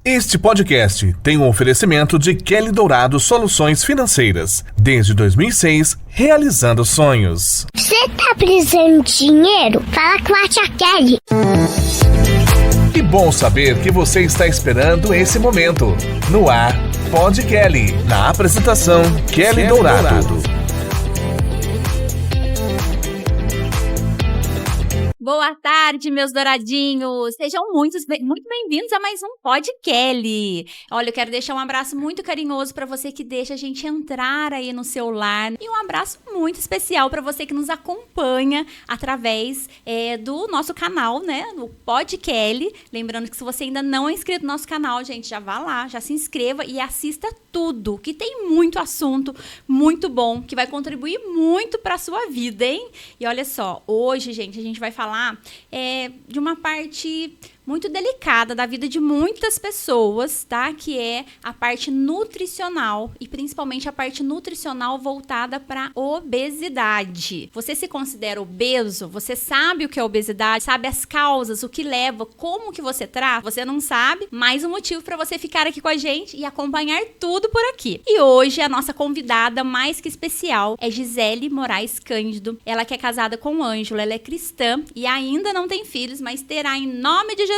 Este podcast tem um oferecimento de Kelly Dourado Soluções Financeiras. Desde 2006, realizando sonhos. Você tá precisando de dinheiro? Fala com a tia Kelly. Que bom saber que você está esperando esse momento. No ar, Pod Kelly. Na apresentação, Kelly Dourado. Boa tarde, meus douradinhos! Sejam muito bem-vindos a mais um Pod Kelly. Olha, eu quero deixar um abraço muito carinhoso para você que deixa a gente entrar aí no seu lar. E um abraço muito especial para você que nos acompanha através do nosso canal, né? No Pod Kelly. Lembrando que se você ainda não é inscrito no nosso canal, gente, já vá lá, já se inscreva e assista tudo, que tem muito assunto muito bom, que vai contribuir muito para a sua vida, hein? E olha só, hoje, gente, a gente vai falar de uma parte muito delicada da vida de muitas pessoas, tá? Que é a parte nutricional e principalmente a parte nutricional voltada para obesidade. Você se considera obeso? Você sabe o que é obesidade? Sabe as causas, o que leva, como que você trata? Você não sabe? Mais um motivo para você ficar aqui com a gente e acompanhar tudo por aqui. E hoje a nossa convidada mais que especial é Gisele Moraes Cândido. Ela que é casada com o Ângelo, ela é cristã e ainda não tem filhos, mas terá em nome de Jesus.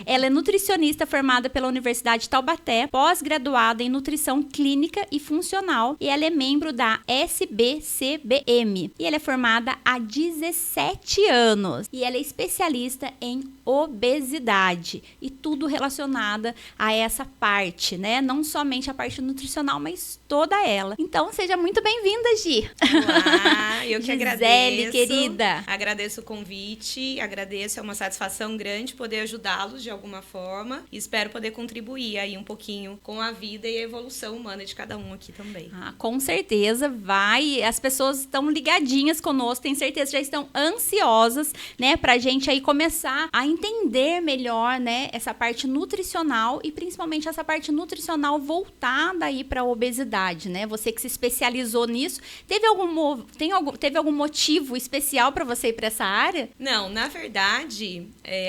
Ela é nutricionista formada pela Universidade de Taubaté, pós-graduada em nutrição clínica e funcional, e ela é membro da SBCBM. E ela é formada há 17 anos. E ela é especialista em obesidade e tudo relacionada a essa parte, né? Não somente a parte nutricional, mas toda ela. Então, seja muito bem-vinda, Gi. Olá, eu que Gisele, agradeço. Querida. Agradeço o convite, agradeço, é uma satisfação grande poder ajudá-los de alguma forma e espero poder contribuir aí um pouquinho com a vida e a evolução humana de cada um aqui também. Com certeza vai. As pessoas estão ligadinhas conosco, tenho certeza, já estão ansiosas, né, pra gente aí começar a entender melhor, né, essa parte nutricional e principalmente essa parte nutricional voltada aí pra obesidade, né? Você que se especializou nisso, teve algum motivo especial pra você ir pra essa área? Não, na verdade,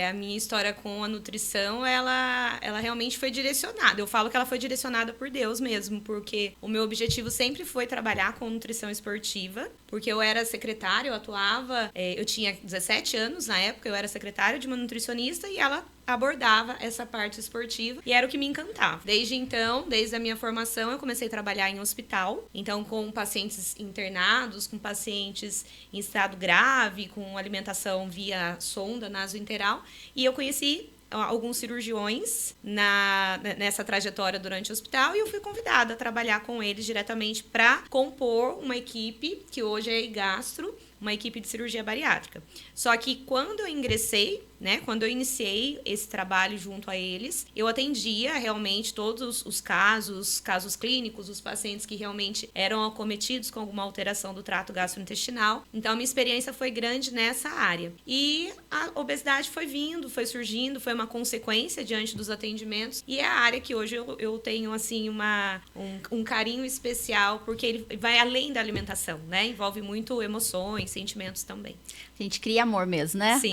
a minha história com a nutrição, ela realmente foi direcionada. Eu falo que ela foi direcionada por Deus mesmo, porque o meu objetivo sempre foi trabalhar com nutrição esportiva, porque eu era secretária, eu atuava, eu tinha 17 anos na época, eu era secretária de uma nutricionista e ela abordava essa parte esportiva e era o que me encantava. Desde então, desde a minha formação, eu comecei a trabalhar em hospital, então com pacientes internados, com pacientes em estado grave, com alimentação via sonda nasointeral, e eu conheci alguns cirurgiões nessa trajetória durante o hospital e eu fui convidada a trabalhar com eles diretamente para compor uma equipe que hoje é Gastro, uma equipe de cirurgia bariátrica. Só que quando eu ingressei, né, quando eu iniciei esse trabalho junto a eles, eu atendia realmente todos os casos clínicos, os pacientes que realmente eram acometidos com alguma alteração do trato gastrointestinal. Então, a minha experiência foi grande nessa área. E a obesidade foi vindo, foi surgindo, foi uma consequência diante dos atendimentos. E é a área que hoje eu tenho, assim, um carinho especial, porque ele vai além da alimentação, né? Envolve muito emoções, sentimentos também. A gente cria amor mesmo, né? Sim.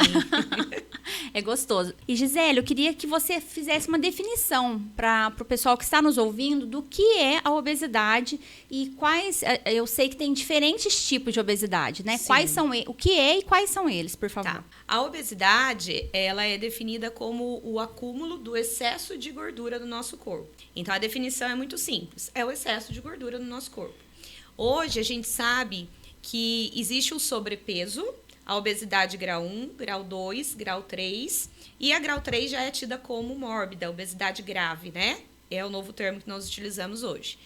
É gostoso. E Gisele, eu queria que você fizesse uma definição para o pessoal que está nos ouvindo do que é a obesidade e quais... Eu sei que tem diferentes tipos de obesidade, né? Sim. Quais são o que é e quais são eles, por favor? Tá. A obesidade, ela é definida como o acúmulo do excesso de gordura do nosso corpo. Então, a definição é muito simples. É o excesso de gordura no nosso corpo. Hoje, a gente sabe que existe o sobrepeso, a obesidade grau 1, grau 2, grau 3, e a grau 3 já é tida como mórbida, obesidade grave, né? É o novo termo que nós utilizamos hoje.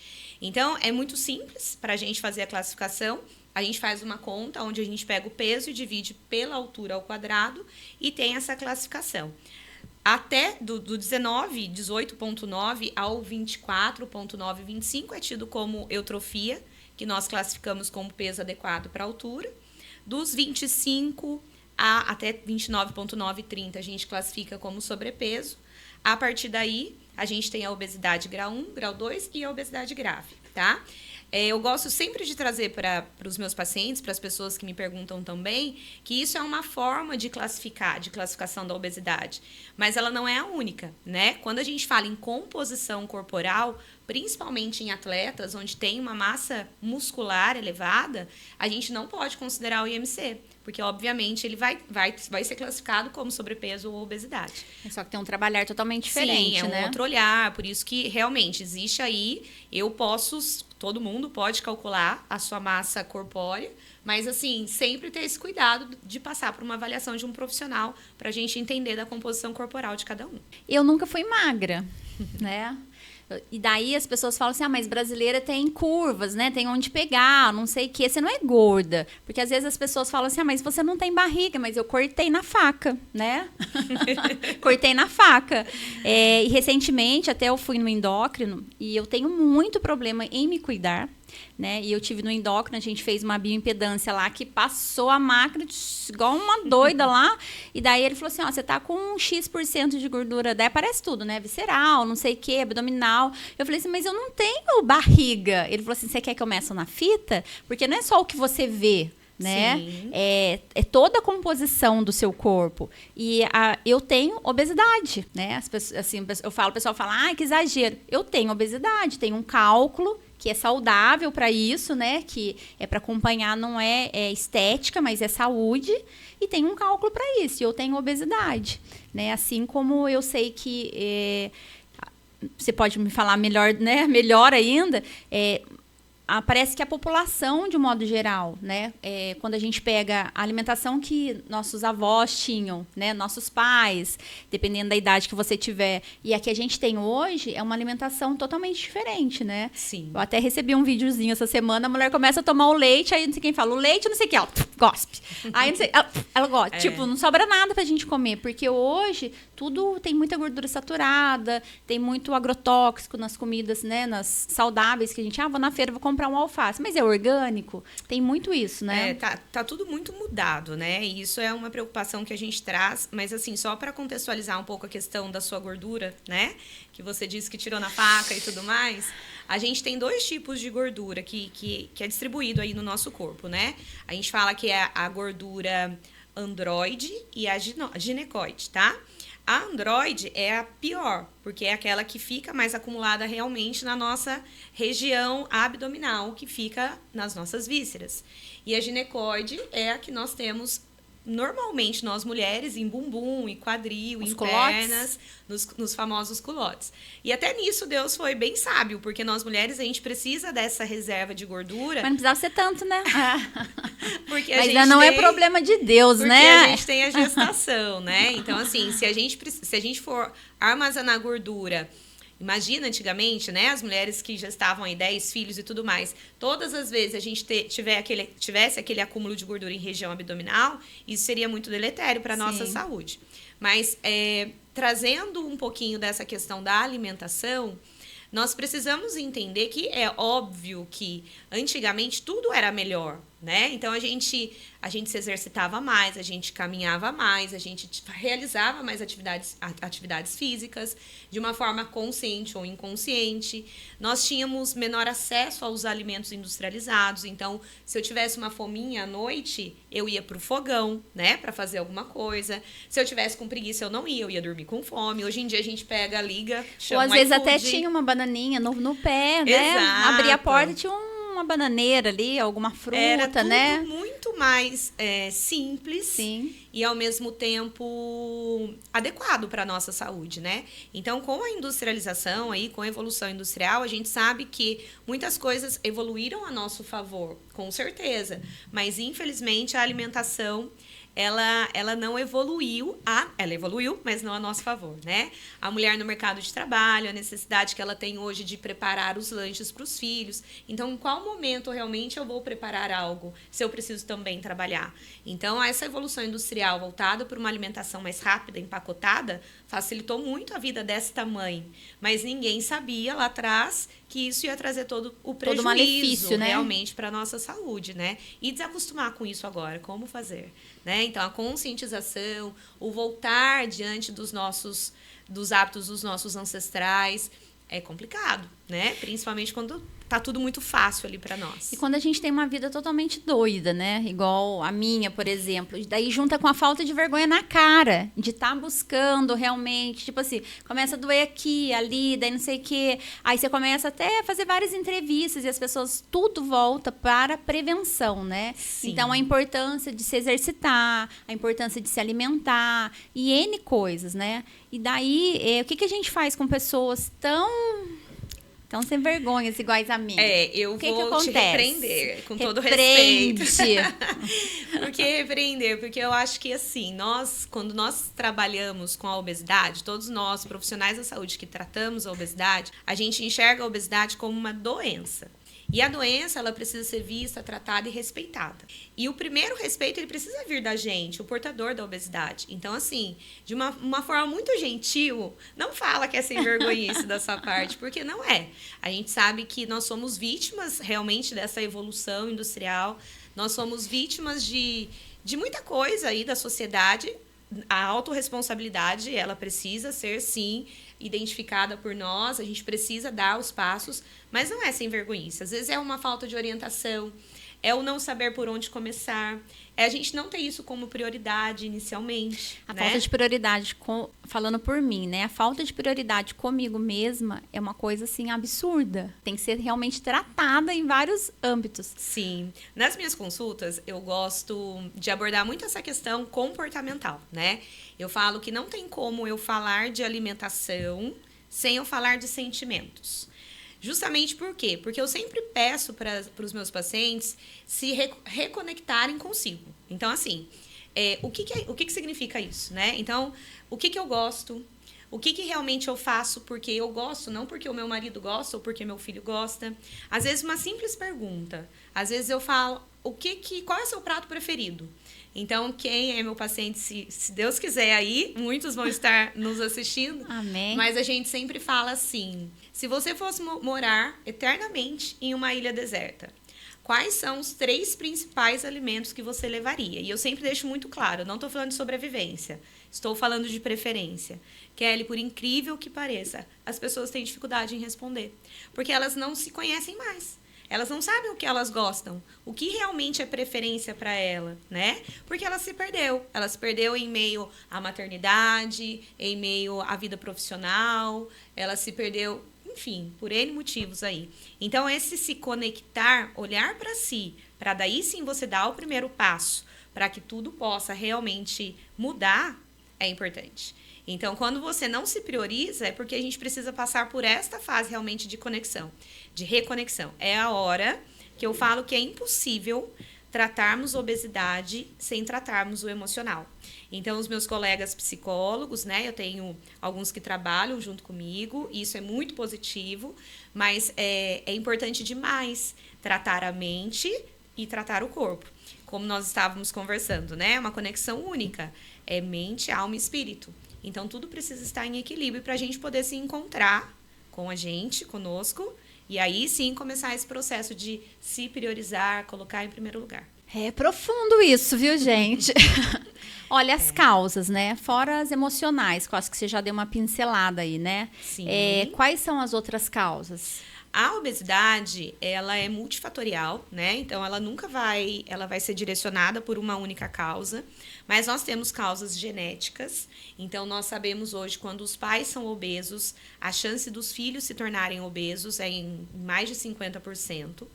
Então, é muito simples para a gente fazer a classificação. A gente faz uma conta onde a gente pega o peso e divide pela altura ao quadrado e tem essa classificação. Até do 19, 18,9 ao 24,9, 25 é tido como eutrofia, que nós classificamos como peso adequado para a altura. Dos 25 a até 29,9, 30, a gente classifica como sobrepeso. A partir daí, a gente tem a obesidade grau 1, grau 2 e a obesidade grave, tá? Eu gosto sempre de trazer para os meus pacientes, para as pessoas que me perguntam também, que isso é uma forma de classificação da obesidade. Mas ela não é a única, né? Quando a gente fala em composição corporal, principalmente em atletas onde tem uma massa muscular elevada, a gente não pode considerar o IMC, porque, obviamente, ele vai ser classificado como sobrepeso ou obesidade. Só que tem um trabalhar totalmente diferente, Sim, é um outro olhar, por isso que, realmente, existe aí, todo mundo pode calcular a sua massa corpórea, mas, assim, sempre ter esse cuidado de passar por uma avaliação de um profissional para a gente entender da composição corporal de cada um. Eu nunca fui magra, né? E daí as pessoas falam assim, mas brasileira tem curvas, né? Tem onde pegar, não sei o quê. Você não é gorda. Porque às vezes as pessoas falam assim, mas você não tem barriga. Mas eu cortei na faca, né? Cortei na faca. E recentemente até eu fui no endócrino e eu tenho muito problema em me cuidar. Né? E eu tive no endócrino, a gente fez uma bioimpedância lá que passou a máquina igual uma doida lá. E daí ele falou assim, você tá com um X% de gordura, daí aparece tudo, né? Visceral, não sei o que, abdominal. Eu falei assim, mas eu não tenho barriga. Ele falou assim, você quer que eu meça na fita? Porque não é só o que você vê, né? É toda a composição do seu corpo. E eu tenho obesidade, né? As pessoas, assim, o pessoal fala, que exagero. Eu tenho obesidade, tenho um cálculo que é saudável para isso, né? Que é para acompanhar, não é estética, mas é saúde. E tem um cálculo para isso. E eu tenho obesidade, né? Assim como eu sei que você pode me falar melhor, né? Melhor ainda. Parece que a população, de um modo geral, né? Quando a gente pega a alimentação que nossos avós tinham, né? Nossos pais, dependendo da idade que você tiver, e a que a gente tem hoje, é uma alimentação totalmente diferente, né? Sim. Eu até recebi um videozinho essa semana, a mulher começa a tomar o leite, aí não sei quem fala, o leite não sei o que, ela gospe. Aí não sei, ela gosta. Tipo, não sobra nada pra gente comer, porque hoje tudo tem muita gordura saturada, tem muito agrotóxico nas comidas, né? Nas saudáveis que a gente, vou na feira, vou comprar um alface, mas é orgânico? Tem muito isso, né? Tá tudo muito mudado, né? E isso é uma preocupação que a gente traz, mas assim, só para contextualizar um pouco a questão da sua gordura, né? Que você disse que tirou na faca e tudo mais. A gente tem 2 tipos de gordura que é distribuído aí no nosso corpo, né? A gente fala que é a gordura androide e a ginecoide, tá? A androide é a pior, porque é aquela que fica mais acumulada realmente na nossa região abdominal, que fica nas nossas vísceras. E a ginecoide é a que nós temos normalmente, nós mulheres, em bumbum, em quadril, em pernas, nos famosos culotes. E até nisso Deus foi bem sábio, porque nós mulheres, a gente precisa dessa reserva de gordura. Mas não precisava ser tanto, né? Porque mas ainda não é problema de Deus, porque né? A gente tem a gestação, né? Então, assim, se a gente for armazenar gordura, imagina antigamente, né? As mulheres que já estavam aí 10 filhos e tudo mais. Todas as vezes a gente tivesse aquele acúmulo de gordura em região abdominal, isso seria muito deletério para a nossa saúde. Mas trazendo um pouquinho dessa questão da alimentação, nós precisamos entender que é óbvio que antigamente tudo era melhor, né? Então a gente se exercitava mais, a gente caminhava mais, a gente realizava mais atividades físicas de uma forma consciente ou inconsciente. Nós tínhamos menor acesso aos alimentos industrializados. Então, se eu tivesse uma fominha à noite, eu ia pro fogão, né, para fazer alguma coisa. Se eu tivesse com preguiça, eu ia dormir com fome. Hoje em dia a gente liga, chama ou às vezes até tinha uma bananinha no pé, né? Exato. Abria a porta e tinha uma bananeira ali, alguma fruta, era tudo né? muito mais simples. Sim. E ao mesmo tempo adequado para a nossa saúde, né? Então, com a industrialização aí, com a evolução industrial, a gente sabe que muitas coisas evoluíram a nosso favor, com certeza. Mas infelizmente a alimentação ela não evoluiu, ela evoluiu, mas não a nosso favor, né? A mulher no mercado de trabalho, a necessidade que ela tem hoje de preparar os lanches para os filhos. Então, em qual momento realmente eu vou preparar algo, se eu preciso também trabalhar? Então, essa evolução industrial voltada para uma alimentação mais rápida, empacotada, facilitou muito a vida desta mãe. Mas ninguém sabia lá atrás que isso ia trazer todo o prejuízo, malefício, né? Realmente para a nossa saúde, né? E desacostumar com isso agora, como fazer? Né? Então, a conscientização, o voltar diante dos hábitos dos nossos ancestrais, é complicado, né? Principalmente quando tá tudo muito fácil ali pra nós. E quando a gente tem uma vida totalmente doida, né? Igual a minha, por exemplo. Daí junta com a falta de vergonha na cara. De estar buscando realmente. Tipo assim, começa a doer aqui, ali, daí não sei o quê. Aí você começa até a fazer várias entrevistas e as pessoas, tudo volta para a prevenção, né? Sim. Então, a importância de se exercitar, a importância de se alimentar e N coisas, né? E daí, o que a gente faz com pessoas tão sem vergonhas iguais a mim? Eu que vou te acontece? repreender, com todo Repreende. respeito. Por que repreender? Porque eu acho que, assim, quando nós trabalhamos com a obesidade, todos nós, profissionais da saúde que tratamos a obesidade, a gente enxerga a obesidade como uma doença. E a doença, ela precisa ser vista, tratada e respeitada. E o primeiro respeito, ele precisa vir da gente, o portador da obesidade. Então, assim, de uma forma muito gentil, não fala que é sem vergonhice da sua parte, porque não é. A gente sabe que nós somos vítimas, realmente, dessa evolução industrial. Nós somos vítimas de muita coisa aí da sociedade. A autorresponsabilidade, ela precisa ser, sim, identificada por nós, a gente precisa dar os passos, mas não é sem vergonhice. Às vezes é uma falta de orientação, é o não saber por onde começar, é a gente não ter isso como prioridade inicialmente. A né? falta de prioridade, falando por mim, né? A falta de prioridade comigo mesma é uma coisa, assim, absurda. Tem que ser realmente tratada em vários âmbitos. Sim. Nas minhas consultas, eu gosto de abordar muito essa questão comportamental, né? Eu falo que não tem como eu falar de alimentação sem eu falar de sentimentos. Justamente por quê? Porque eu sempre peço para os meus pacientes se reconectarem consigo. Então, assim, o que significa isso, né? Então, o que eu gosto, o que realmente eu faço porque eu gosto, não porque o meu marido gosta ou porque meu filho gosta. Às vezes, uma simples pergunta. Às vezes, eu falo, qual é o seu prato preferido? Então, quem é meu paciente, se Deus quiser aí, muitos vão estar nos assistindo. Amém. Mas a gente sempre fala assim, se você fosse morar eternamente em uma ilha deserta, quais são os 3 principais alimentos que você levaria? E eu sempre deixo muito claro, não estou falando de sobrevivência, estou falando de preferência. Kelly, por incrível que pareça, as pessoas têm dificuldade em responder, porque elas não se conhecem mais. Elas não sabem o que elas gostam, o que realmente é preferência para ela, né? Porque ela se perdeu. Ela se perdeu em meio à maternidade, em meio à vida profissional, ela se perdeu, enfim, por N motivos aí. Então, esse se conectar, olhar para si, para daí sim você dar o primeiro passo, para que tudo possa realmente mudar, é importante. Então, quando você não se prioriza, é porque a gente precisa passar por esta fase realmente de conexão, de reconexão. É a hora que eu falo que é impossível tratarmos obesidade sem tratarmos o emocional. Então, os meus colegas psicólogos, né, eu tenho alguns que trabalham junto comigo, e isso é muito positivo, mas é importante demais tratar a mente e tratar o corpo. Como nós estávamos conversando, né? É uma conexão única. É mente, alma e espírito. Então, tudo precisa estar em equilíbrio para a gente poder se encontrar com a gente, conosco, e aí sim começar esse processo de se priorizar, colocar em primeiro lugar. É profundo isso, viu, gente? Olha, as causas, né? Fora as emocionais, que eu acho que você já deu uma pincelada aí, né? Sim. Quais são as outras causas? A obesidade, ela é multifatorial, né? Então, ela vai ser direcionada por uma única causa, mas nós temos causas genéticas. Então, nós sabemos hoje, quando os pais são obesos, a chance dos filhos se tornarem obesos é em mais de 50%.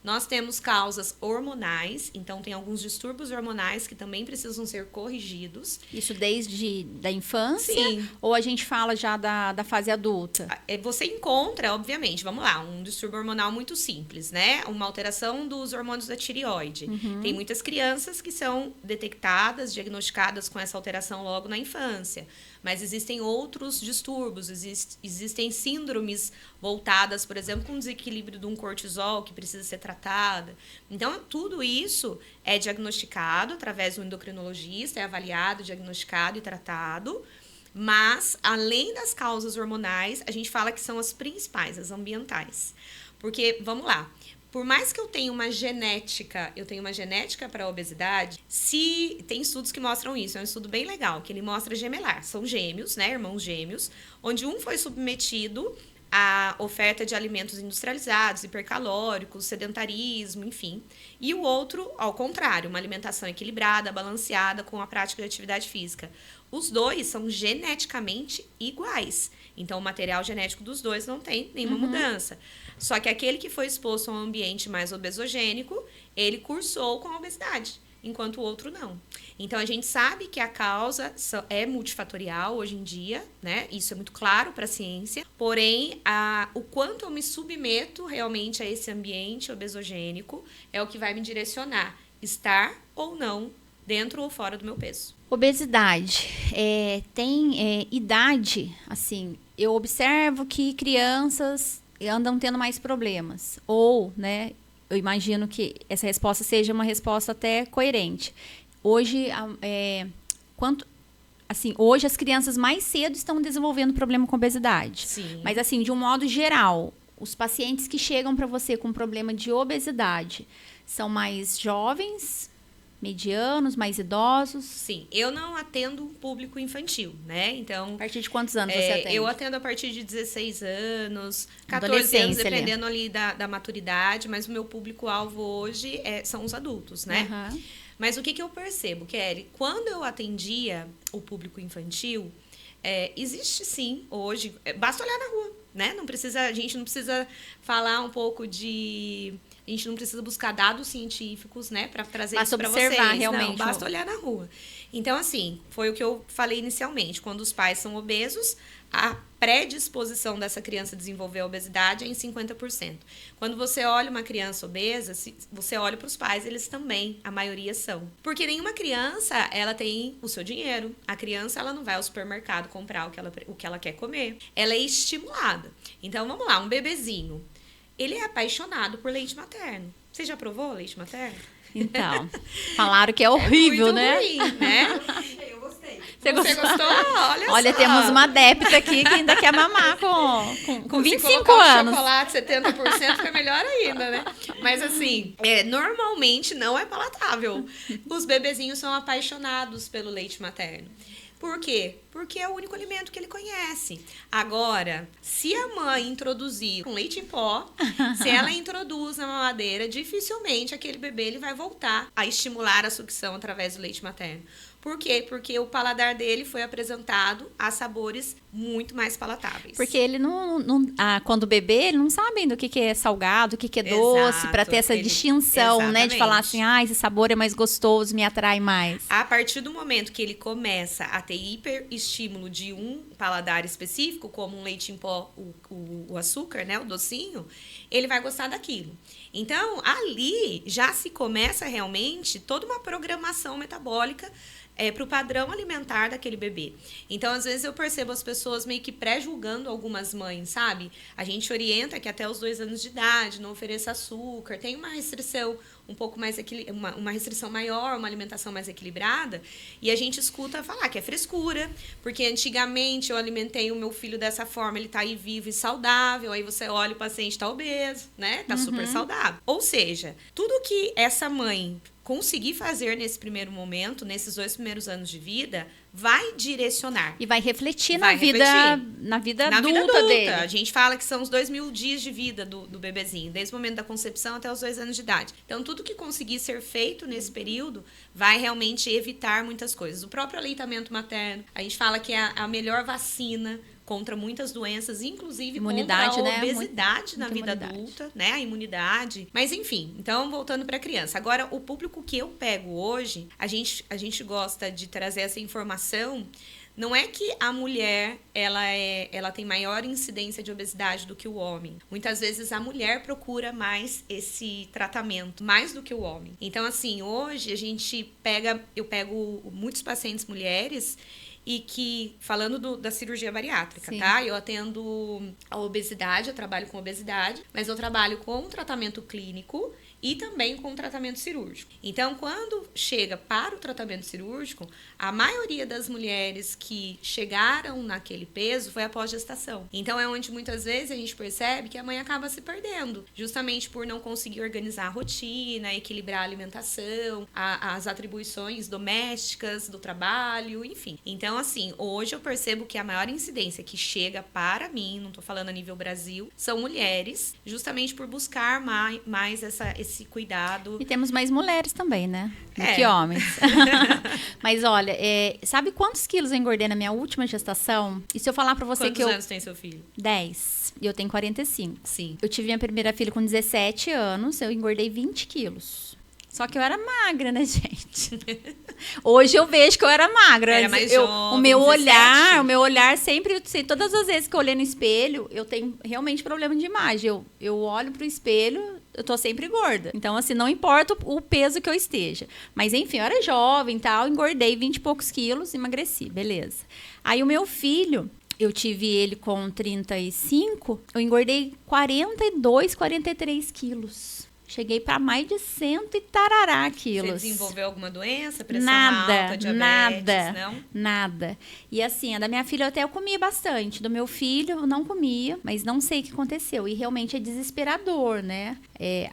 Nós temos causas hormonais, então tem alguns distúrbios hormonais que também precisam ser corrigidos. Isso desde da infância? Sim. Ou a gente fala já da fase adulta? Você encontra, obviamente, vamos lá, um distúrbio hormonal muito simples, né? Uma alteração dos hormônios da tireoide. Tem muitas crianças que são detectadas, diagnosticadas com essa alteração logo na infância. Mas existem outros distúrbios, existem síndromes voltadas, por exemplo, com desequilíbrio de um cortisol que precisa ser tratada. Então, tudo isso é diagnosticado através do endocrinologista, é avaliado, diagnosticado e tratado. Mas, além das causas hormonais, a gente fala que são as principais, as ambientais. Porque, vamos lá, por mais que eu tenha uma genética para a obesidade, tem estudos que mostram isso, é um estudo bem legal, que ele mostra gemelar. São gêmeos, né, irmãos gêmeos, onde um foi submetido a oferta de alimentos industrializados, hipercalóricos, sedentarismo, enfim. E o outro, ao contrário, uma alimentação equilibrada, balanceada com a prática de atividade física. Os dois são geneticamente iguais. Então, o material genético dos dois não tem nenhuma mudança. Só que aquele que foi exposto a um ambiente mais obesogênico, ele cursou com a obesidade, enquanto o outro não. Então, a gente sabe que a causa é multifatorial hoje em dia, né? Isso é muito claro para a ciência. Porém, o quanto eu me submeto realmente a esse ambiente obesogênico é o que vai me direcionar, estar ou não dentro ou fora do meu peso. Obesidade. Tem idade, assim, eu observo que crianças andam tendo mais problemas. Ou, né, eu imagino que essa resposta seja uma resposta até coerente. Hoje, hoje as crianças mais cedo estão desenvolvendo problema com obesidade. Sim. Mas, assim, de um modo geral, os pacientes que chegam para você com problema de obesidade são mais jovens, medianos, mais idosos? Sim, eu não atendo um público infantil, né? Então, A partir de quantos anos você atende? Eu atendo a partir de 16 anos, 14 anos, Adolescência, dependendo ali da maturidade, mas o meu público-alvo hoje são os adultos, né? Uhum. Mas o que eu percebo, Kelly? Quando eu atendia o público infantil, existe sim, hoje, basta olhar na rua, né? A gente não precisa falar um pouco de... A gente não precisa buscar dados científicos, né, para trazer isso para vocês. Basta observar, realmente. Não, basta olhar na rua. Então, assim, foi o que eu falei inicialmente. Quando os pais são obesos, a predisposição dessa criança a desenvolver a obesidade é em 50%. Quando você olha uma criança obesa, você olha para os pais, eles também, a maioria são. Porque nenhuma criança, ela tem o seu dinheiro. A criança, ela não vai ao supermercado comprar o que ela quer comer. Ela é estimulada. Então, vamos lá, um bebezinho. Ele é apaixonado por leite materno. Você já provou leite materno? Então, falaram que é horrível, muito né? ruim, né? Eu gostei. Você gostou? Olha, só. temos uma adepta aqui que ainda quer mamar com Se 25 colocar o anos. chocolate 70% fica melhor ainda, né? Mas assim, normalmente não é palatável. Os bebezinhos são apaixonados pelo leite materno. Por quê? Porque é o único alimento que ele conhece. Agora, se a mãe introduzir com leite em pó, se ela introduz na mamadeira, dificilmente aquele bebê ele vai voltar a estimular a sucção através do leite materno. Por quê? Porque o paladar dele foi apresentado a sabores muito mais palatáveis. Porque ele quando bebê, ele não sabe ainda o que é salgado, o que é doce, Exato, para ter essa distinção, né? De falar assim, esse sabor é mais gostoso, me atrai mais. A partir do momento que ele começa a ter hiperestímulo de um paladar específico, como um leite em pó, o açúcar, né? O docinho, ele vai gostar daquilo. Então, ali já se começa realmente toda uma programação metabólica para o padrão alimentar daquele bebê. Então, às vezes, eu percebo as pessoas meio que pré-julgando algumas mães, sabe? A gente orienta que até os 2 anos de idade não ofereça açúcar, tem uma restrição um pouco mais uma restrição maior, uma alimentação mais equilibrada, e a gente escuta falar que é frescura, porque antigamente eu alimentei o meu filho dessa forma, ele tá aí vivo e saudável, aí você olha o paciente tá obeso, né? Tá super saudável. Ou seja, tudo que essa mãe conseguir fazer nesse primeiro momento, nesses 2 primeiros anos de vida, vai direcionar. E vai refletir na vida adulta dele. A gente fala que são os 2.000 dias de vida do bebezinho, desde o momento da concepção até os 2 anos de idade. Então, tudo que conseguir ser feito nesse período vai realmente evitar muitas coisas. O próprio aleitamento materno, a gente fala que é a melhor vacina contra muitas doenças, inclusive imunidade, contra a né? obesidade na vida imunidade. adulta, né? A imunidade. Mas enfim, então voltando para a criança. Agora, o público que eu pego hoje, a gente gosta de trazer essa informação. Não é que a mulher ela tem maior incidência de obesidade do que o homem. Muitas vezes a mulher procura mais esse tratamento, mais do que o homem. Então, assim, hoje eu pego muitos pacientes mulheres e que, falando da cirurgia bariátrica, tá? Eu atendo a obesidade, eu trabalho com obesidade, mas eu trabalho com um tratamento clínico e também com o tratamento cirúrgico. Então, quando chega para o tratamento cirúrgico, a maioria das mulheres que chegaram naquele peso foi após gestação. Então, é onde muitas vezes a gente percebe que a mãe acaba se perdendo, justamente por não conseguir organizar a rotina, equilibrar a alimentação, as atribuições domésticas, do trabalho, enfim. Então, assim, hoje eu percebo que a maior incidência que chega para mim, não tô falando a nível Brasil, são mulheres, justamente por buscar mais esse cuidado. E temos mais mulheres também, né? Do É. que homens. Mas olha, sabe quantos quilos eu engordei na minha última gestação? E se eu falar pra você Quantos que anos tem seu filho? 10. E eu tenho 45. Sim. Eu tive minha primeira filha com 17 anos, eu engordei 20 quilos. Só que eu era magra, né, gente? Hoje eu vejo que eu era magra. Era mais o jovem, meu 17. o meu olhar sempre, todas as vezes que eu olhei no espelho, eu tenho realmente problema de imagem. Eu olho pro espelho, eu tô sempre gorda. Então, assim, não importa o peso que eu esteja. Mas, enfim, eu era jovem e tal, engordei 20 e poucos quilos, emagreci, beleza. Aí o meu filho, eu tive ele com 35, eu engordei 42, 43 quilos. Cheguei para mais de 100 e tarará quilos. Você desenvolveu alguma doença? Pressão Nada, alta, diabetes, nada, não? nada. E assim, a da minha filha até eu comia bastante. Do meu filho eu não comia, mas não sei o que aconteceu. E realmente é desesperador, né?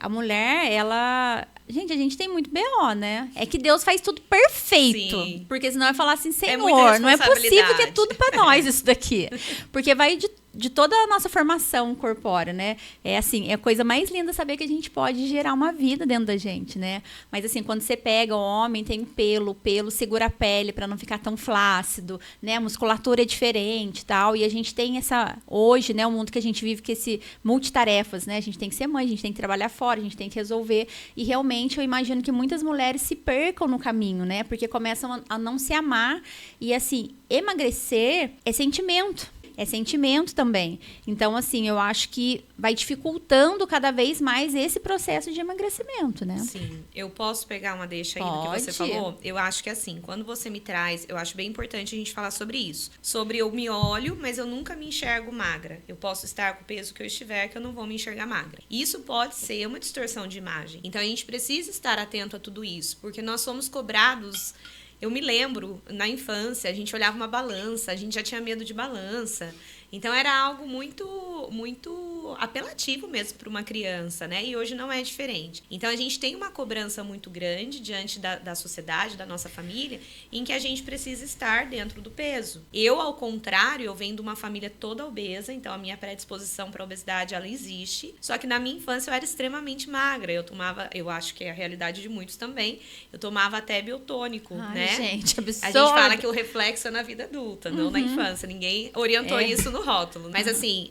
A mulher, ela... Gente, a gente tem muito BO, né? É que Deus faz tudo perfeito. Sim. Porque senão vai falar assim, muita Senhor, não é possível que é responsabilidade. tudo pra nós isso daqui. Porque vai de toda a nossa formação corpórea, né? É assim, é a coisa mais linda saber que a gente pode gerar uma vida dentro da gente, né? Mas assim, quando você pega o homem, tem o pelo segura a pele pra não ficar tão flácido, né? A musculatura é diferente e tal. E a gente tem hoje, né? O mundo que a gente vive, que esse multitarefas, né? A gente tem que ser mãe, a gente tem que trabalhar fora, a gente tem que resolver. E realmente eu imagino que muitas mulheres se percam no caminho, né? Porque começam a não se amar. E assim, emagrecer é sentimento. É sentimento também. Então, assim, eu acho que vai dificultando cada vez mais esse processo de emagrecimento, né? Sim. Eu posso pegar uma deixa aí do que você Pode. falou? Eu acho que assim, quando você me traz, eu acho bem importante a gente falar sobre isso. Sobre eu me olho, mas eu nunca me enxergo magra. Eu posso estar com o peso que eu estiver, que eu não vou me enxergar magra. Isso pode ser uma distorção de imagem. Então, a gente precisa estar atento a tudo isso, porque nós somos cobrados. Eu me lembro, na infância, a gente olhava uma balança, a gente já tinha medo de balança. Então, era algo muito, muito apelativo mesmo para uma criança, né? E hoje não é diferente. Então, a gente tem uma cobrança muito grande diante da sociedade, da nossa família, em que a gente precisa estar dentro do peso. Eu, ao contrário, eu venho de uma família toda obesa, então a minha predisposição para a obesidade, ela existe. Só que na minha infância eu era extremamente magra. Eu tomava, eu acho que é a realidade de muitos também, eu tomava até biotônico, Ai, né? gente, absurdo. A gente fala que o reflexo é na vida adulta, não na infância. Ninguém orientou isso no rótulo. Mas assim,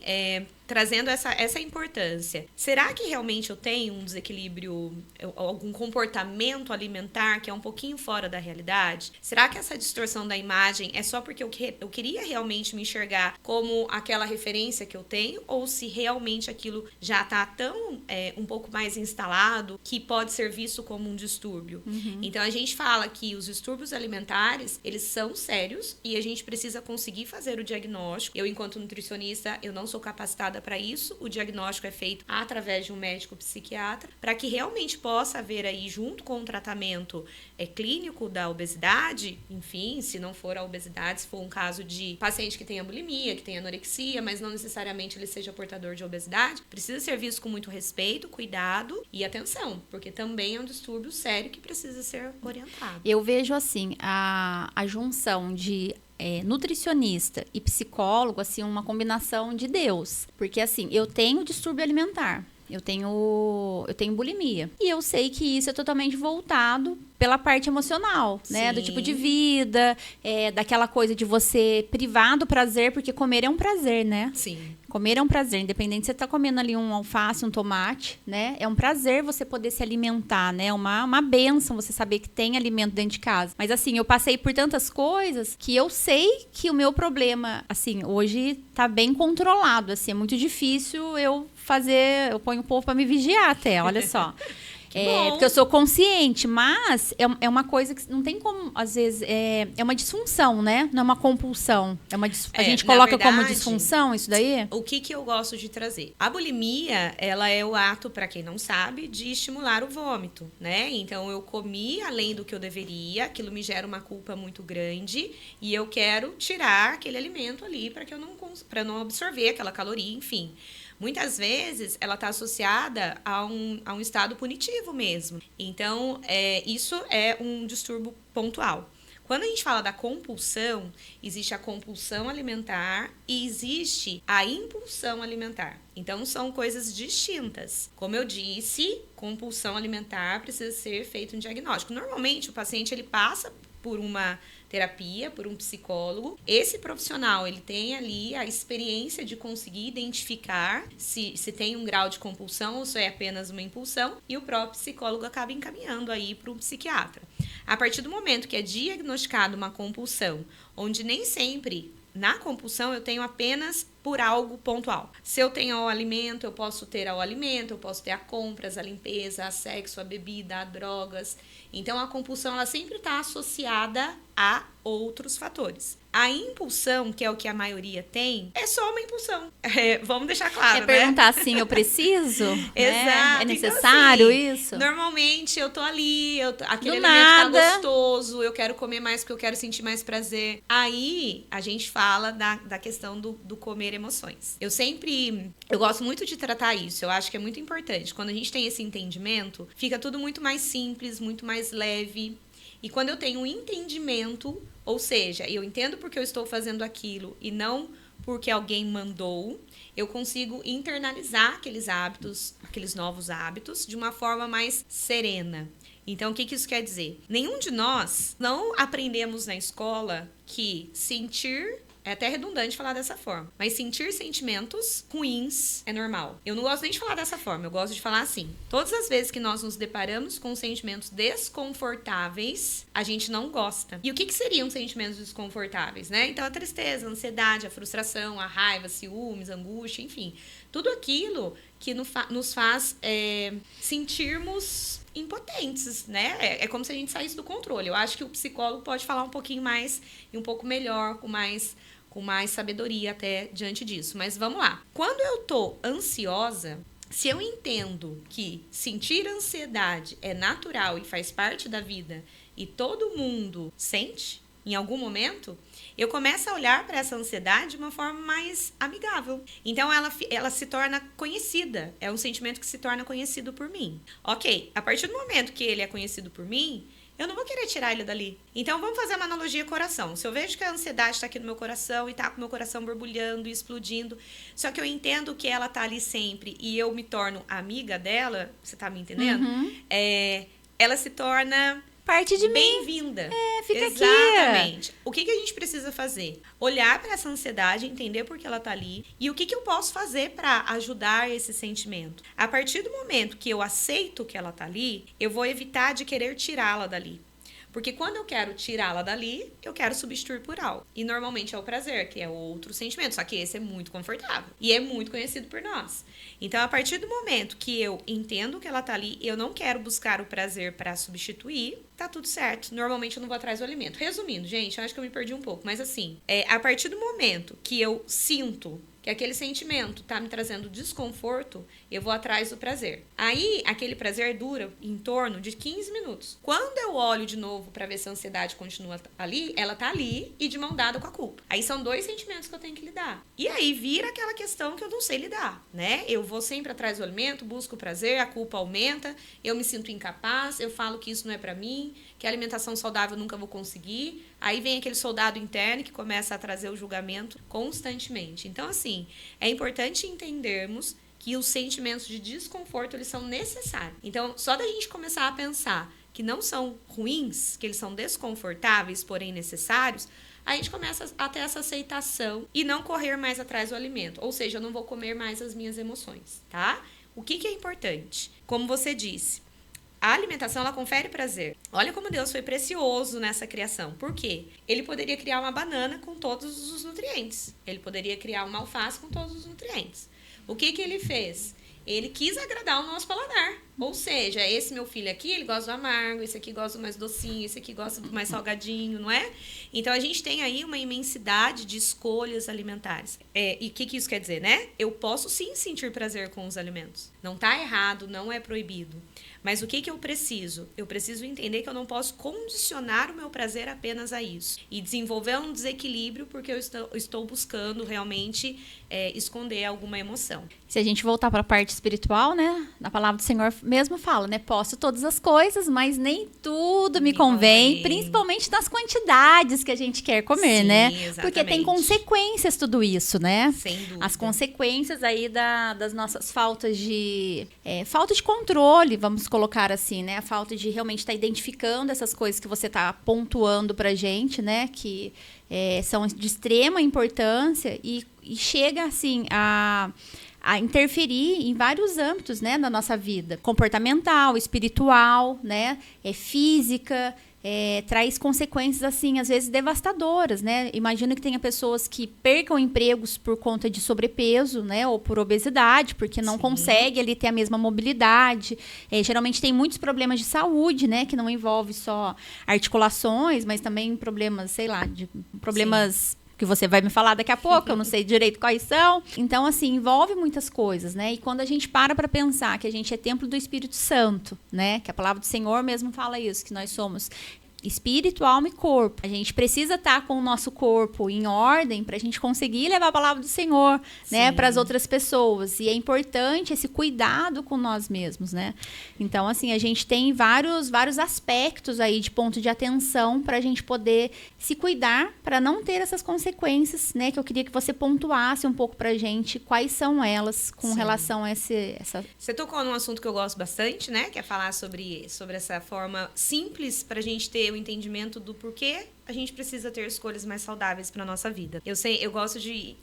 trazendo essa importância. Será que realmente eu tenho um desequilíbrio, algum comportamento alimentar que é um pouquinho fora da realidade? Será que essa distorção da imagem é só porque eu queria realmente me enxergar como aquela referência que eu tenho? Ou se realmente aquilo já está tão um pouco mais instalado que pode ser visto como um distúrbio? Então, a gente fala que os distúrbios alimentares, eles são sérios e a gente precisa conseguir fazer o diagnóstico. Eu, enquanto nutricionista, eu não sou capacitada para isso. O diagnóstico é feito através de um médico psiquiatra para que realmente possa haver aí, junto com o tratamento clínico da obesidade, enfim, se não for a obesidade, se for um caso de paciente que tenha bulimia, que tenha anorexia, mas não necessariamente ele seja portador de obesidade, precisa ser visto com muito respeito, cuidado e atenção, porque também é um distúrbio sério que precisa ser orientado. Eu vejo assim, a junção de nutricionista e psicólogo, assim, uma combinação de Deus. Porque, assim, eu tenho distúrbio alimentar. Eu tenho bulimia. E eu sei que isso é totalmente voltado pela parte emocional, né? Sim. Do tipo de vida, daquela coisa de você privar do prazer, porque comer é um prazer, né? Sim. Comer é um prazer, independente se você tá comendo ali um alface, um tomate, né? É um prazer você poder se alimentar, né? Uma bênção você saber que tem alimento dentro de casa. Mas assim, eu passei por tantas coisas que eu sei que o meu problema, assim, hoje tá bem controlado, assim, é muito difícil eu ponho o povo pra me vigiar até, olha só. bom. Porque eu sou consciente, mas é uma coisa que não tem como, às vezes, é uma disfunção, né? Não é uma compulsão. A gente coloca como disfunção isso daí? O que eu gosto de trazer? A bulimia, ela é o ato, para quem não sabe, de estimular o vômito, né? Então, eu comi além do que eu deveria, aquilo me gera uma culpa muito grande e eu quero tirar aquele alimento ali para não absorver aquela caloria, enfim. Muitas vezes, ela está associada a um estado punitivo mesmo. Então, isso é um distúrbio pontual. Quando a gente fala da compulsão, existe a compulsão alimentar e existe a impulsão alimentar. Então, são coisas distintas. Como eu disse, compulsão alimentar precisa ser feito um diagnóstico. Normalmente, o paciente ele passa por uma terapia, por um psicólogo. Esse profissional, ele tem ali a experiência de conseguir identificar se tem um grau de compulsão ou se é apenas uma impulsão, e o próprio psicólogo acaba encaminhando aí para um psiquiatra. A partir do momento que é diagnosticado uma compulsão, onde nem sempre na compulsão eu tenho apenas por algo pontual. Se eu tenho o alimento, eu posso ter ao alimento, eu posso ter a compras, a limpeza, a sexo, a bebida, a drogas. Então, a compulsão ela sempre está associada a outros fatores. A impulsão, que é o que a maioria tem, é só uma impulsão. Vamos deixar claro, né? Perguntar assim, eu preciso? Exato. É necessário então, assim, isso? Normalmente, eu tô ali, aquele Do alimento nada. tá gostoso, eu quero comer mais porque eu quero sentir mais prazer. Aí, a gente fala da questão do comer emoções. Eu gosto muito de tratar isso, eu acho que é muito importante. Quando a gente tem esse entendimento, fica tudo muito mais simples, muito mais leve. E quando eu tenho um entendimento, ou seja, eu entendo porque eu estou fazendo aquilo e não porque alguém mandou, eu consigo internalizar aqueles hábitos, aqueles novos hábitos, de uma forma mais serena. Então, o que isso quer dizer? Nenhum de nós não aprendemos na escola que sentir... É até redundante falar dessa forma. Mas sentir sentimentos ruins é normal. Eu não gosto nem de falar dessa forma. Eu gosto de falar assim. Todas as vezes que nós nos deparamos com sentimentos desconfortáveis, a gente não gosta. E o que seriam sentimentos desconfortáveis, né? Então, a tristeza, a ansiedade, a frustração, a raiva, ciúmes, angústia, enfim. Tudo aquilo que nos faz sentirmos impotentes, né? É como se a gente saísse do controle. Eu acho que o psicólogo pode falar um pouquinho mais e um pouco melhor, com mais sabedoria até diante disso. Mas vamos lá. Quando eu tô ansiosa, se eu entendo que sentir ansiedade é natural e faz parte da vida e todo mundo sente em algum momento, eu começo a olhar para essa ansiedade de uma forma mais amigável. Então, ela se torna conhecida. É um sentimento que se torna conhecido por mim. Ok, a partir do momento que ele é conhecido por mim, eu não vou querer tirar ele dali. Então, vamos fazer uma analogia coração. Se eu vejo que a ansiedade está aqui no meu coração e está com o meu coração borbulhando e explodindo, só que eu entendo que ela está ali sempre e eu me torno amiga dela, você está me entendendo? Uhum. Ela se torna... Parte de mim. Bem-vinda. Fica Exatamente. O que a gente precisa fazer? Olhar para essa ansiedade, entender por que ela tá ali e o que eu posso fazer para ajudar esse sentimento. A partir do momento que eu aceito que ela tá ali, eu vou evitar de querer tirá-la dali. Porque quando eu quero tirá-la dali, eu quero substituir por algo. E normalmente é o prazer, que é outro sentimento. Só que esse é muito confortável. E é muito conhecido por nós. Então, a partir do momento que eu entendo que ela tá ali, eu não quero buscar o prazer para substituir, tá tudo certo. Normalmente eu não vou atrás do alimento. Resumindo, gente, eu acho que eu me perdi um pouco. Mas assim, a partir do momento que eu sinto que aquele sentimento tá me trazendo desconforto, eu vou atrás do prazer. Aí, aquele prazer dura em torno de 15 minutos. Quando eu olho de novo para ver se a ansiedade continua ali, ela tá ali e de mão dada com a culpa. Aí são dois sentimentos que eu tenho que lidar. E aí vira aquela questão que eu não sei lidar, né? Eu vou sempre atrás do alimento, busco o prazer, a culpa aumenta, eu me sinto incapaz, eu falo que isso não é para mim, que a alimentação saudável eu nunca vou conseguir. Aí vem aquele soldado interno que começa a trazer o julgamento constantemente. Então, assim, é importante entendermos que os sentimentos de desconforto, eles são necessários. Então, só da gente começar a pensar que não são ruins, que eles são desconfortáveis, porém necessários, a gente começa a ter essa aceitação e não correr mais atrás do alimento. Ou seja, eu não vou comer mais as minhas emoções, tá? O que é importante? Como você disse, a alimentação, ela confere prazer. Olha como Deus foi precioso nessa criação. Por quê? Ele poderia criar uma banana com todos os nutrientes. Ele poderia criar uma alface com todos os nutrientes. O que ele fez? Ele quis agradar o nosso paladar. Ou seja, esse meu filho aqui, ele gosta do amargo, esse aqui gosta do mais docinho, esse aqui gosta do mais salgadinho, não é? Então, a gente tem aí uma imensidade de escolhas alimentares. E o que isso quer dizer, né? Eu posso sim sentir prazer com os alimentos. Não tá errado, não é proibido. Mas o que eu preciso? Eu preciso entender que eu não posso condicionar o meu prazer apenas a isso. E desenvolver um desequilíbrio porque eu estou buscando realmente esconder alguma emoção. Se a gente voltar para a parte espiritual, né? A palavra do Senhor mesmo fala, né? Posso todas as coisas, mas nem tudo me convém. Principalmente nas quantidades que a gente quer comer, né? Exatamente. Porque tem consequências tudo isso, né? Sem dúvida. As consequências aí das nossas faltas de controle, vamos colocar assim, né? A falta de realmente estar identificando essas coisas que você está pontuando pra gente, né? Que são de extrema importância e chega, assim, a interferir em vários âmbitos, né, da nossa vida. Comportamental, espiritual, né? Física. Traz consequências, assim, às vezes devastadoras, né? Imagino que tenha pessoas que percam empregos por conta de sobrepeso, né? Ou por obesidade, porque não consegue ali ter a mesma mobilidade. Geralmente tem muitos problemas de saúde, né? Que não envolve só articulações, mas também problemas, sei lá, de problemas... que você vai me falar daqui a pouco, eu não sei direito quais são. Então, assim, envolve muitas coisas, né? E quando a gente para pensar que a gente é templo do Espírito Santo, né? Que a palavra do Senhor mesmo fala isso, que nós somos espírito, alma e corpo. A gente precisa estar com o nosso corpo em ordem para a gente conseguir levar a palavra do Senhor, né, para as outras pessoas. E é importante esse cuidado com nós mesmos, né? Então, assim, a gente tem vários aspectos aí de ponto de atenção para a gente poder se cuidar para não ter essas consequências, né? Que eu queria que você pontuasse um pouco pra gente quais são elas com relação a essa... Você tocou num assunto que eu gosto bastante, né? Que é falar sobre essa forma simples pra gente ter o entendimento do porquê a gente precisa ter escolhas mais saudáveis para nossa vida. Eu gosto de...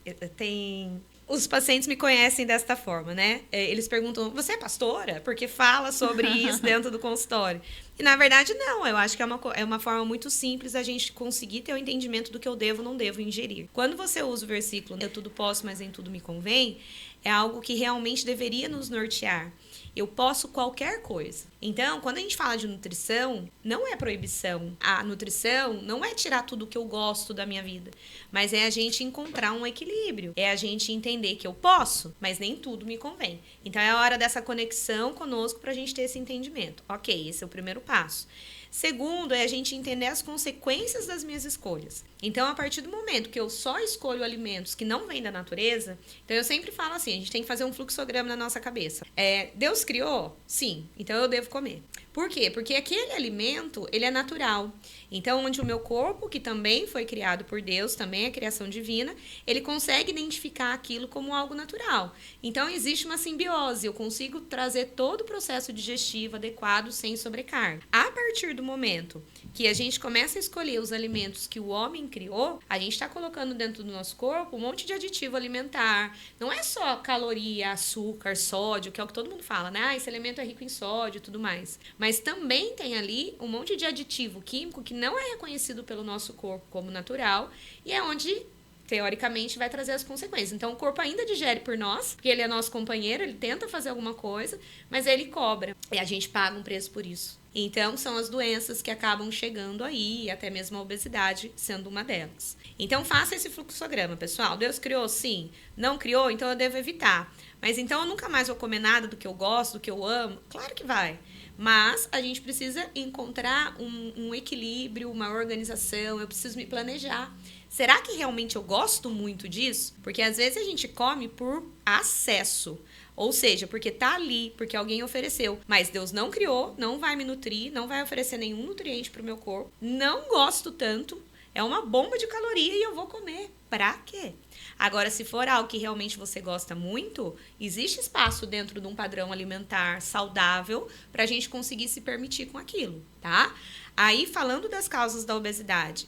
Os pacientes me conhecem desta forma, né? Eles perguntam, você é pastora? Porque fala sobre isso dentro do consultório. E, na verdade, não. Eu acho que é uma forma muito simples da gente conseguir ter o entendimento do que eu devo ou não devo ingerir. Quando você usa o versículo, eu tudo posso, mas em tudo me convém, é algo que realmente deveria nos nortear. Eu posso qualquer coisa. Então, quando a gente fala de nutrição, não é proibição. A nutrição não é tirar tudo que eu gosto da minha vida, mas é a gente encontrar um equilíbrio. É a gente entender que eu posso, mas nem tudo me convém. Então, é a hora dessa conexão conosco para a gente ter esse entendimento. Ok, esse é o primeiro passo. Segundo, é a gente entender as consequências das minhas escolhas. Então, a partir do momento que eu só escolho alimentos que não vêm da natureza, então eu sempre falo assim, a gente tem que fazer um fluxograma na nossa cabeça. Deus criou? Sim. Então, eu devo comer. Por quê? Porque aquele alimento, ele é natural. Então, onde o meu corpo, que também foi criado por Deus, também é criação divina, ele consegue identificar aquilo como algo natural. Então, existe uma simbiose. Eu consigo trazer todo o processo digestivo adequado sem sobrecarga. A partir do momento que a gente começa a escolher os alimentos que o homem criou, a gente está colocando dentro do nosso corpo um monte de aditivo alimentar. Não é só caloria, açúcar, sódio, que é o que todo mundo fala, né? Esse alimento é rico em sódio e tudo mais. Mas também tem ali um monte de aditivo químico que não é reconhecido pelo nosso corpo como natural e é onde, teoricamente, vai trazer as consequências. Então, o corpo ainda digere por nós, porque ele é nosso companheiro, ele tenta fazer alguma coisa, mas ele cobra. E a gente paga um preço por isso. Então, são as doenças que acabam chegando aí, até mesmo a obesidade sendo uma delas. Então, faça esse fluxograma, pessoal. Deus criou? Sim. Não criou? Então, eu devo evitar. Mas, então, eu nunca mais vou comer nada do que eu gosto, do que eu amo? Claro que vai. Mas a gente precisa encontrar um equilíbrio, uma organização, eu preciso me planejar. Será que realmente eu gosto muito disso? Porque às vezes a gente come por acesso. Ou seja, porque tá ali, porque alguém ofereceu. Mas Deus não criou, não vai me nutrir, não vai oferecer nenhum nutriente pro meu corpo. Não gosto tanto, é uma bomba de caloria e eu vou comer. Pra quê? Agora, se for algo que realmente você gosta muito, existe espaço dentro de um padrão alimentar saudável para a gente conseguir se permitir com aquilo, tá? Aí, falando das causas da obesidade,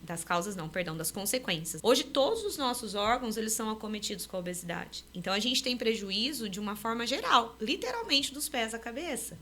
das consequências. Hoje, todos os nossos órgãos, eles são acometidos com a obesidade. Então, a gente tem prejuízo de uma forma geral, literalmente dos pés à cabeça.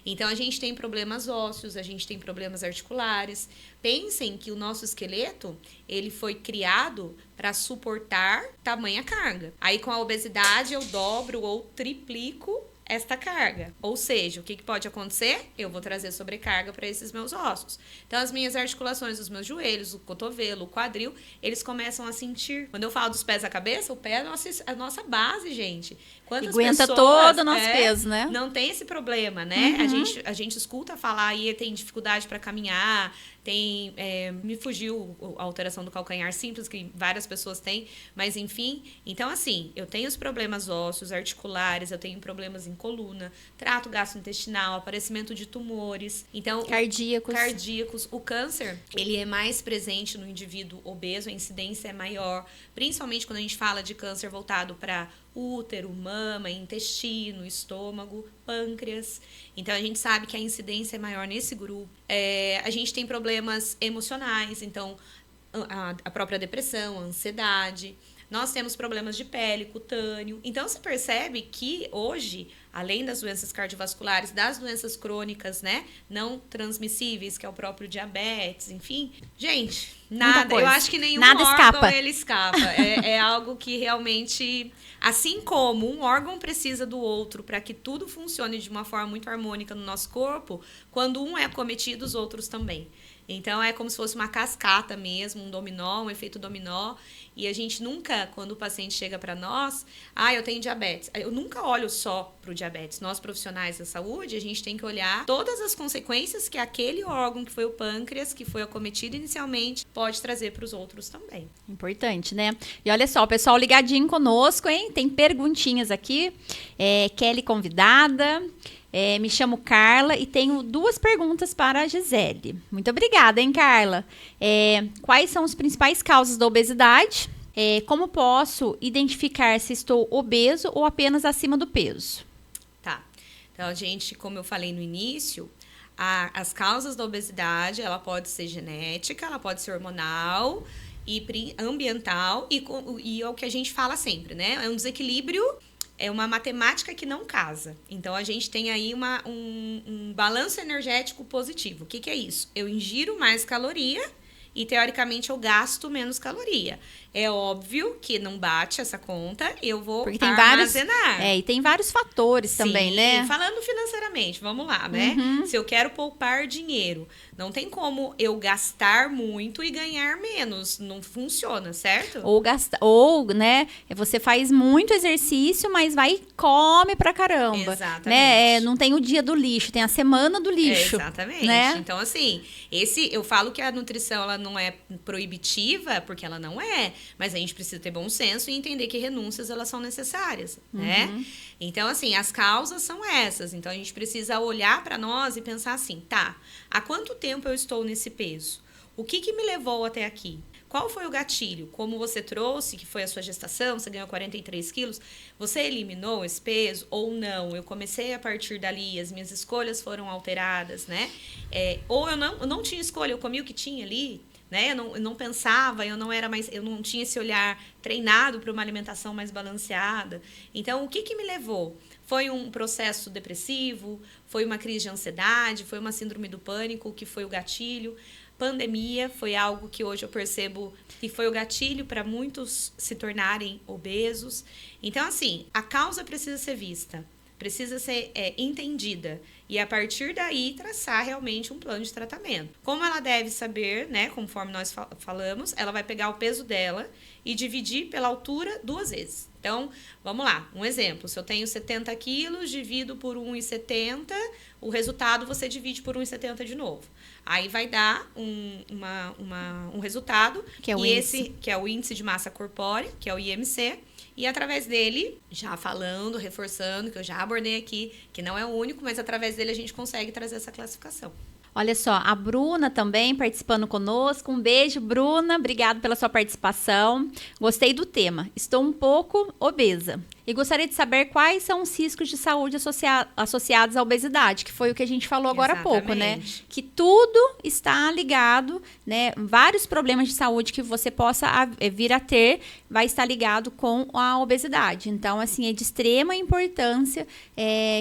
Então, a gente tem problemas ósseos, a gente tem problemas articulares. Pensem que o nosso esqueleto, ele foi criado para suportar tamanha carga. Aí, com a obesidade, eu dobro ou triplico esta carga. Ou seja, o que pode acontecer? Eu vou trazer sobrecarga para esses meus ossos. Então, as minhas articulações, os meus joelhos, o cotovelo, o quadril, eles começam a sentir. Quando eu falo dos pés à cabeça, o pé é a nossa base, gente. Quantas aguenta pessoas, todo o nosso peso, né? Não tem esse problema, né? A gente escuta falar aí, tem dificuldade para caminhar, tem... me fugiu a alteração do calcanhar simples, que várias pessoas têm, mas enfim. Então, assim, eu tenho os problemas ósseos, articulares, eu tenho problemas em coluna, trato gastrointestinal, aparecimento de tumores. Então, cardíacos. O câncer, ele é mais presente no indivíduo obeso, a incidência é maior, principalmente quando a gente fala de câncer voltado para útero, mama, intestino, estômago, pâncreas. Então, a gente sabe que a incidência é maior nesse grupo. A gente tem problemas emocionais, então, a própria depressão, a ansiedade. Nós temos problemas de pele, cutâneo. Então, você percebe que hoje, além das doenças cardiovasculares, das doenças crônicas, né, não transmissíveis, que é o próprio diabetes, enfim. Gente, nada. Eu acho que nenhum órgão ele escapa. É algo que realmente, assim como um órgão precisa do outro para que tudo funcione de uma forma muito harmônica no nosso corpo, quando um é acometido, os outros também. Então, é como se fosse uma cascata mesmo, um dominó, um efeito dominó. E a gente nunca, quando o paciente chega para nós, eu tenho diabetes. Eu nunca olho só para o diabetes. Nós, profissionais da saúde, a gente tem que olhar todas as consequências que aquele órgão, que foi o pâncreas, que foi acometido inicialmente, pode trazer para os outros também. Importante, né? E olha só, o pessoal ligadinho conosco, hein? Tem perguntinhas aqui. Kelly convidada. Me chamo Carla e tenho 2 perguntas para a Gisele. Muito obrigada, hein, Carla? Quais são as principais causas da obesidade? Como posso identificar se estou obeso ou apenas acima do peso? Tá. Então, gente, como eu falei no início, as causas da obesidade, ela pode ser genética, ela pode ser hormonal e ambiental e é o que a gente fala sempre, né? É um desequilíbrio. É uma matemática que não casa. Então, a gente tem aí um balanço energético positivo. O que é isso? Eu ingiro mais caloria e, teoricamente, eu gasto menos caloria. É óbvio que não bate essa conta, eu vou armazenar. E tem vários fatores também, né? Falando financeiramente, vamos lá, né? Se eu quero poupar dinheiro, não tem como eu gastar muito e ganhar menos. Não funciona, certo? Ou, né, você faz muito exercício, mas vai e come pra caramba. Exatamente. Né? Não tem o dia do lixo, tem a semana do lixo. Exatamente. Né? Então, assim, eu falo que a nutrição ela não é proibitiva, porque ela não é. Mas a gente precisa ter bom senso e entender que renúncias, elas são necessárias, né? Então, assim, as causas são essas. Então, a gente precisa olhar para nós e pensar assim, tá, há quanto tempo eu estou nesse peso? O que me levou até aqui? Qual foi o gatilho? Como você trouxe, que foi a sua gestação, você ganhou 43 quilos, você eliminou esse peso ou não? Eu comecei a partir dali, as minhas escolhas foram alteradas, né? Ou eu não tinha escolha, eu comi o que tinha ali, né? Eu não pensava, eu não tinha esse olhar treinado para uma alimentação mais balanceada. Então, o que me levou? Foi um processo depressivo? Foi uma crise de ansiedade? Foi uma síndrome do pânico, que foi o gatilho? Pandemia foi algo que hoje eu percebo que foi o gatilho para muitos se tornarem obesos. Então, assim, a causa precisa ser vista, precisa ser entendida. E, a partir daí, traçar realmente um plano de tratamento. Como ela deve saber, né, conforme nós falamos, ela vai pegar o peso dela e dividir pela altura 2 vezes. Então, vamos lá. Um exemplo. Se eu tenho 70 quilos, divido por 1,70, o resultado você divide por 1,70 de novo. Aí vai dar um resultado, que é o índice. Que é o índice de massa corpórea, que é o IMC. E através dele, já falando, reforçando, que eu já abordei aqui, que não é o único, mas através dele a gente consegue trazer essa classificação. Olha só, a Bruna também participando conosco. Um beijo, Bruna. Obrigada pela sua participação. Gostei do tema. Estou um pouco obesa. E gostaria de saber quais são os riscos de saúde associados à obesidade, que foi o que a gente falou agora há pouco, né? Que tudo está ligado, né? Vários problemas de saúde que você possa vir a ter vai estar ligado com a obesidade. Então, assim, é de extrema importância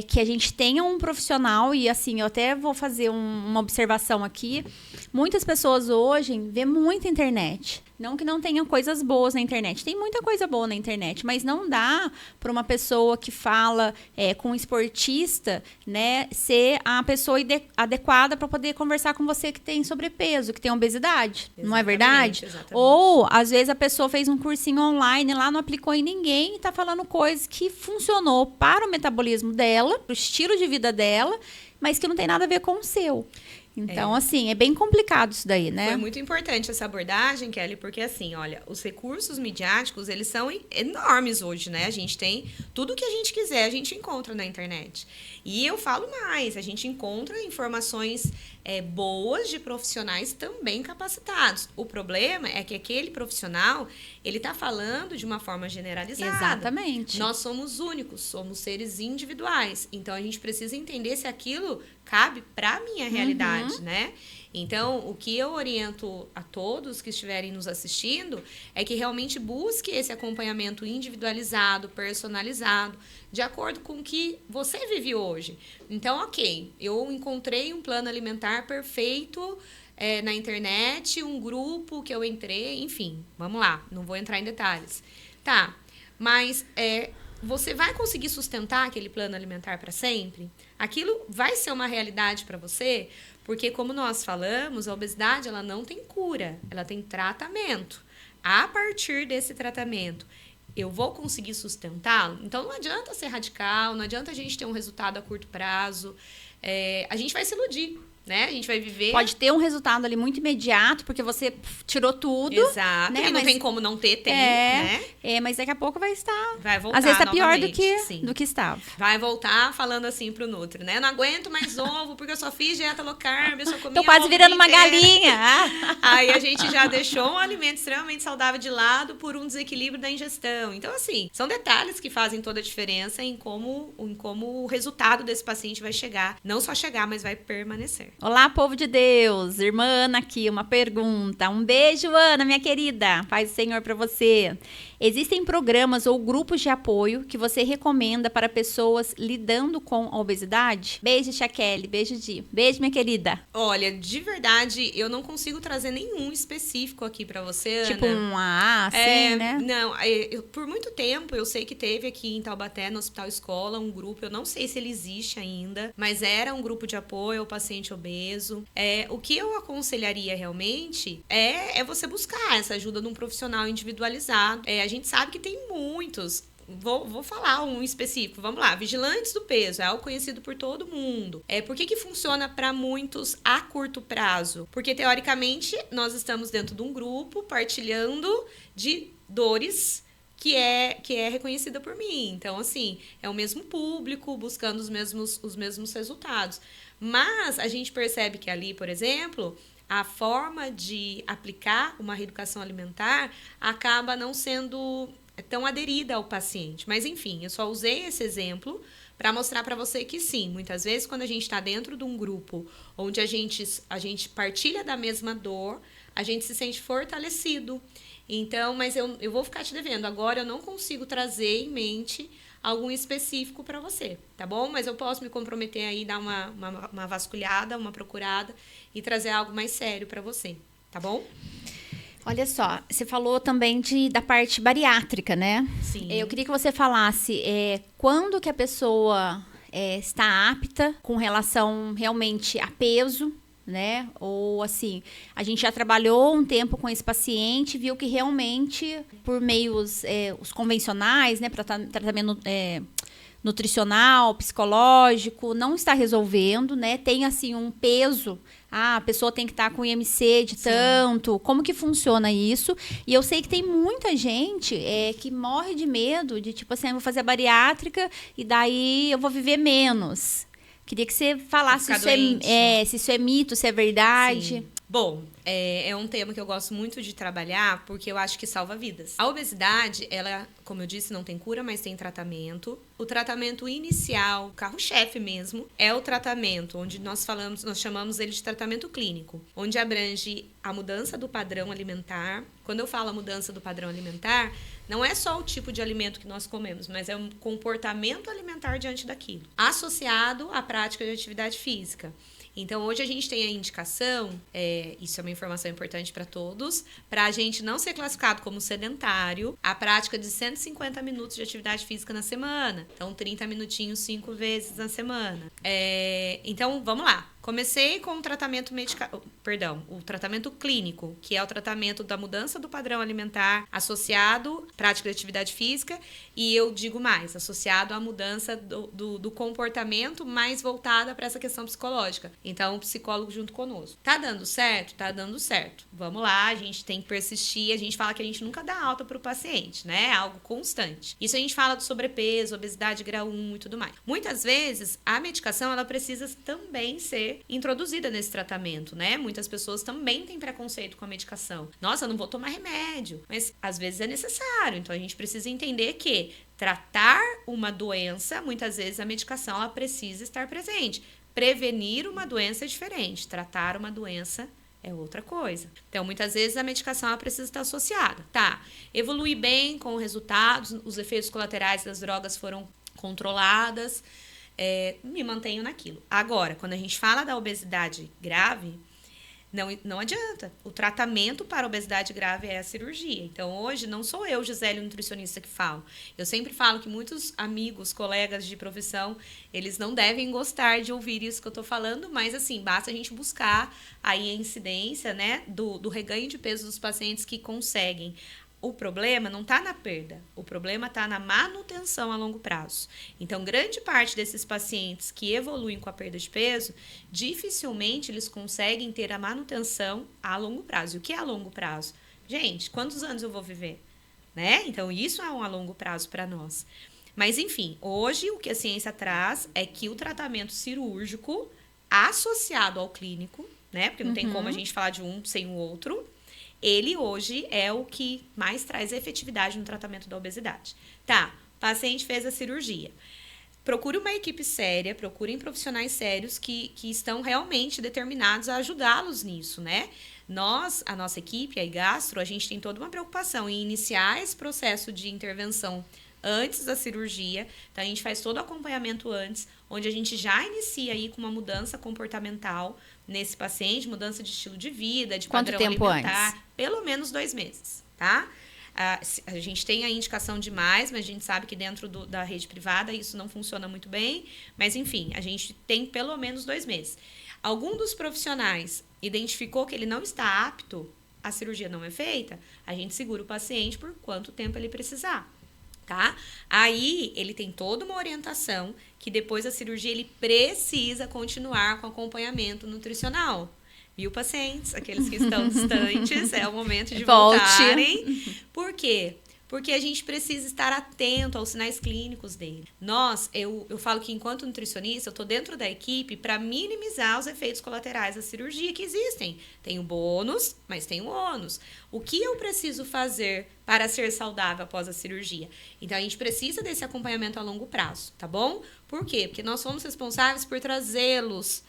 que a gente tenha um profissional e, assim, eu até vou fazer uma observação aqui. Muitas pessoas hoje vê muita internet. Não que não tenha coisas boas na internet. Tem muita coisa boa na internet, mas não dá para uma pessoa que fala com um esportista, né, ser a pessoa adequada para poder conversar com você que tem sobrepeso, que tem obesidade. Exatamente, não é verdade? Exatamente. Ou, às vezes, a pessoa fez um cursinho online lá, não aplicou em ninguém e tá falando coisas que funcionou para o metabolismo dela, para o estilo de vida dela, mas que não tem nada a ver com o seu. Então, assim, é bem complicado isso daí, né? Foi muito importante essa abordagem, Kelly, porque assim, olha, os recursos midiáticos, eles são enormes hoje, né? A gente tem tudo que a gente quiser, a gente encontra na internet. E eu falo mais, a gente encontra informações boas de profissionais também capacitados. O problema é que aquele profissional, ele tá falando de uma forma generalizada. Exatamente. Nós somos únicos, somos seres individuais. Então, a gente precisa entender se aquilo cabe para a minha realidade, né? Então, o que eu oriento a todos que estiverem nos assistindo é que realmente busque esse acompanhamento individualizado, personalizado, de acordo com o que você vive hoje. Então, ok, eu encontrei um plano alimentar perfeito na internet, um grupo que eu entrei, enfim, vamos lá, não vou entrar em detalhes. Tá, mas você vai conseguir sustentar aquele plano alimentar para sempre? Aquilo vai ser uma realidade para você? Porque, como nós falamos, a obesidade ela não tem cura, ela tem tratamento. A partir desse tratamento, eu vou conseguir sustentá-lo? Então, não adianta ser radical, não adianta a gente ter um resultado a curto prazo. A gente vai se iludir, né? A gente vai viver... Pode ter um resultado ali muito imediato, porque você tirou tudo. Exato, né? E não tem como não ter, né? Mas daqui a pouco vai estar... Vai voltar às vezes tá pior novamente, do que estava. Vai voltar falando assim pro Nutri, né? Não aguento mais ovo, porque eu só fiz dieta low carb, eu só comia Tô quase ovo virando o uma dia inteiro. galinha. Aí a gente já deixou um alimento extremamente saudável de lado por um desequilíbrio da ingestão. Então, assim, são detalhes que fazem toda a diferença em como o resultado desse paciente vai chegar. Não só chegar, mas vai permanecer. Olá, povo de Deus. Irmã Ana aqui, uma pergunta. Um beijo, Ana, minha querida. Paz do Senhor pra você. Existem programas ou grupos de apoio que você recomenda para pessoas lidando com a obesidade? Beijo, Tia Kelly. Beijo, Di. Beijo, minha querida. Olha, de verdade, eu não consigo trazer nenhum específico aqui pra você, Ana. Tipo um AA, assim, né? Não, por muito tempo eu sei que teve aqui em Taubaté, no Hospital Escola, um grupo, eu não sei se ele existe ainda, mas era um grupo de apoio ao paciente obeso. O que eu aconselharia realmente é você buscar essa ajuda de um profissional individualizado. A gente sabe que tem muitos. Vou falar um específico. Vamos lá. Vigilantes do peso. É algo conhecido por todo mundo. Por que funciona para muitos a curto prazo? Porque, teoricamente, nós estamos dentro de um grupo partilhando de dores que é reconhecida por mim. Então, assim, é o mesmo público buscando os mesmos resultados. Mas a gente percebe que ali, por exemplo, a forma de aplicar uma reeducação alimentar acaba não sendo tão aderida ao paciente. Mas, enfim, eu só usei esse exemplo para mostrar para você que sim, muitas vezes quando a gente está dentro de um grupo onde a gente partilha da mesma dor, a gente se sente fortalecido. Então, mas eu vou ficar te devendo. Agora eu não consigo trazer em mente algum específico para você, tá bom? Mas eu posso me comprometer aí, dar uma vasculhada, uma procurada e trazer algo mais sério para você, tá bom? Olha só, você falou também da parte bariátrica, né? Sim. Eu queria que você falasse quando que a pessoa está apta com relação realmente a peso, né? Ou assim, a gente já trabalhou um tempo com esse paciente, viu que realmente por meios os convencionais, né, para tratamento nutricional, psicológico, não está resolvendo, né? Tem assim um peso, a pessoa tem que estar com IMC de tanto, como que funciona isso? E eu sei que tem muita gente que morre de medo de tipo assim, eu vou fazer a bariátrica e daí eu vou viver menos. Queria que você falasse se isso é mito, se é verdade. Sim. Bom, é um tema que eu gosto muito de trabalhar porque eu acho que salva vidas. A obesidade, ela, como eu disse, não tem cura, mas tem tratamento. O tratamento inicial, o carro-chefe mesmo, é o tratamento onde nós chamamos ele de tratamento clínico, onde abrange a mudança do padrão alimentar. Quando eu falo a mudança do padrão alimentar, não é só o tipo de alimento que nós comemos, mas é um comportamento alimentar diante daquilo, associado à prática de atividade física. Então, hoje a gente tem a indicação, isso é uma informação importante para todos, para a gente não ser classificado como sedentário, a prática de 150 minutos de atividade física na semana. Então, 30 minutinhos 5 vezes na semana. Então, vamos lá. Comecei com o tratamento o tratamento clínico, que é o tratamento da mudança do padrão alimentar associado à prática de atividade física, e eu digo mais, associado à mudança do comportamento mais voltada para essa questão psicológica. Então, o psicólogo junto conosco. Tá dando certo? Tá dando certo. Vamos lá, a gente tem que persistir, a gente fala que a gente nunca dá alta para o paciente, né? É algo constante. Isso a gente fala do sobrepeso, obesidade grau 1 e tudo mais. Muitas vezes, a medicação, ela precisa também ser introduzida nesse tratamento, né? Muitas pessoas também têm preconceito com a medicação. Nossa, eu não vou tomar remédio. Mas, às vezes, é necessário. Então, a gente precisa entender que tratar uma doença, muitas vezes, a medicação, ela precisa estar presente. Prevenir uma doença é diferente. Tratar uma doença é outra coisa. Então, muitas vezes, a medicação, ela precisa estar associada. Tá, evolui bem com resultados, os efeitos colaterais das drogas foram controladas, me mantenho naquilo. Agora, quando a gente fala da obesidade grave, não adianta. O tratamento para a obesidade grave é a cirurgia. Então, hoje, não sou eu, Gisele, nutricionista, que falo. Eu sempre falo que muitos amigos, colegas de profissão, eles não devem gostar de ouvir isso que eu tô falando, mas, assim, basta a gente buscar aí a incidência, né, do reganho de peso dos pacientes que conseguem. O problema não está na perda, o problema está na manutenção a longo prazo. Então, grande parte desses pacientes que evoluem com a perda de peso, dificilmente eles conseguem ter a manutenção a longo prazo. E o que é a longo prazo? Gente, quantos anos eu vou viver? Né? Então, isso é um a longo prazo para nós. Mas, enfim, hoje o que a ciência traz é que o tratamento cirúrgico associado ao clínico, né? Porque não tem como a gente falar de um sem o outro. Ele hoje é o que mais traz efetividade no tratamento da obesidade. Tá, paciente fez a cirurgia. Procure uma equipe séria, procurem profissionais sérios que estão realmente determinados a ajudá-los nisso, né? A nossa equipe, a iGastro, a gente tem toda uma preocupação em iniciar esse processo de intervenção antes da cirurgia. Então, a gente faz todo o acompanhamento antes, onde a gente já inicia aí com uma mudança comportamental nesse paciente, mudança de estilo de vida, de padrão alimentar. Antes? Pelo menos 2 meses, tá? A gente tem a indicação de mais, mas a gente sabe que dentro da rede privada isso não funciona muito bem. Mas, enfim, a gente tem pelo menos 2 meses. Algum dos profissionais identificou que ele não está apto, a cirurgia não é feita, a gente segura o paciente por quanto tempo ele precisar. Tá? Aí, ele tem toda uma orientação que depois da cirurgia ele precisa continuar com acompanhamento nutricional. Viu, pacientes? Aqueles que estão distantes, é o momento de voltarem. Por quê? Porque a gente precisa estar atento aos sinais clínicos dele. Eu falo que enquanto nutricionista, eu estou dentro da equipe para minimizar os efeitos colaterais da cirurgia que existem. Tem o bônus, mas tem o ônus. O que eu preciso fazer para ser saudável após a cirurgia? Então, a gente precisa desse acompanhamento a longo prazo, tá bom? Por quê? Porque nós somos responsáveis por trazê-los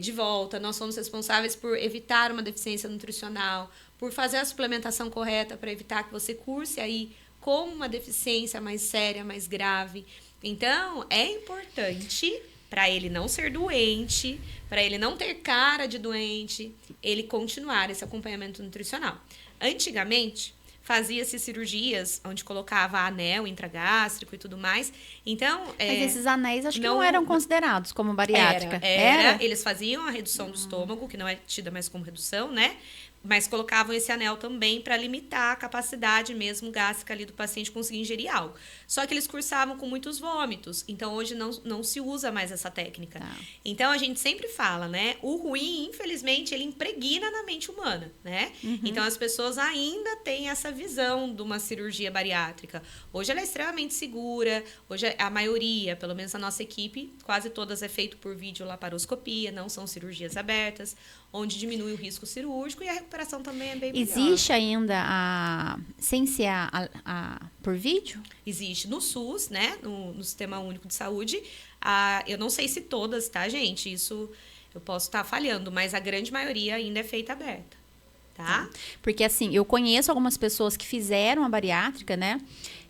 de volta, nós somos responsáveis por evitar uma deficiência nutricional, por fazer a suplementação correta para evitar que você curse aí com uma deficiência mais séria, mais grave. Então, é importante para ele não ser doente, para ele não ter cara de doente, ele continuar esse acompanhamento nutricional. Antigamente, fazia-se cirurgias onde colocava anel intragástrico e tudo mais. Então, mas esses anéis acho que não eram considerados como bariátrica. Era. Eles faziam a redução do estômago, que não é tida mais como redução, né? Mas colocavam esse anel também para limitar a capacidade mesmo gástrica ali do paciente conseguir ingerir algo. Só que eles cursavam com muitos vômitos. Então, hoje não se usa mais essa técnica. Tá. Então, a gente sempre fala, né? O ruim, infelizmente, ele impregna na mente humana, né? Então, as pessoas ainda têm essa visão de uma cirurgia bariátrica. Hoje, ela é extremamente segura. Hoje, a maioria, pelo menos a nossa equipe, quase todas é feito por videolaparoscopia, não são cirurgias abertas, onde diminui o risco cirúrgico e a recuperação também é bem melhor. Existe ainda sem ser por vídeo? Existe no SUS, né? No Sistema Único de Saúde. Eu não sei se todas, tá, gente? Isso eu posso estar falhando, mas a grande maioria ainda é feita aberta, tá? Porque, assim, eu conheço algumas pessoas que fizeram a bariátrica, né?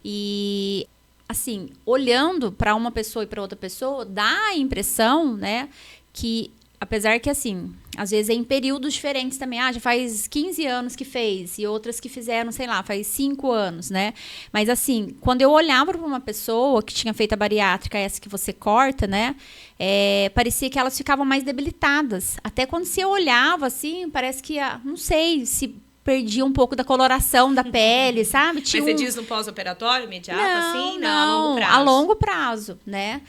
E, assim, olhando para uma pessoa e para outra pessoa, dá a impressão, né, que apesar que, assim, às vezes é em períodos diferentes também. Já faz 15 anos que fez, e outras que fizeram, sei lá, faz 5 anos, né? Mas, assim, quando eu olhava para uma pessoa que tinha feito a bariátrica, essa que você corta, né? Parecia que elas ficavam mais debilitadas. Até quando você olhava, assim, parece que, não sei se perdia um pouco da coloração da pele, sabe? Mas você diz no pós-operatório, imediato, assim? Não, a longo prazo. A longo prazo, né?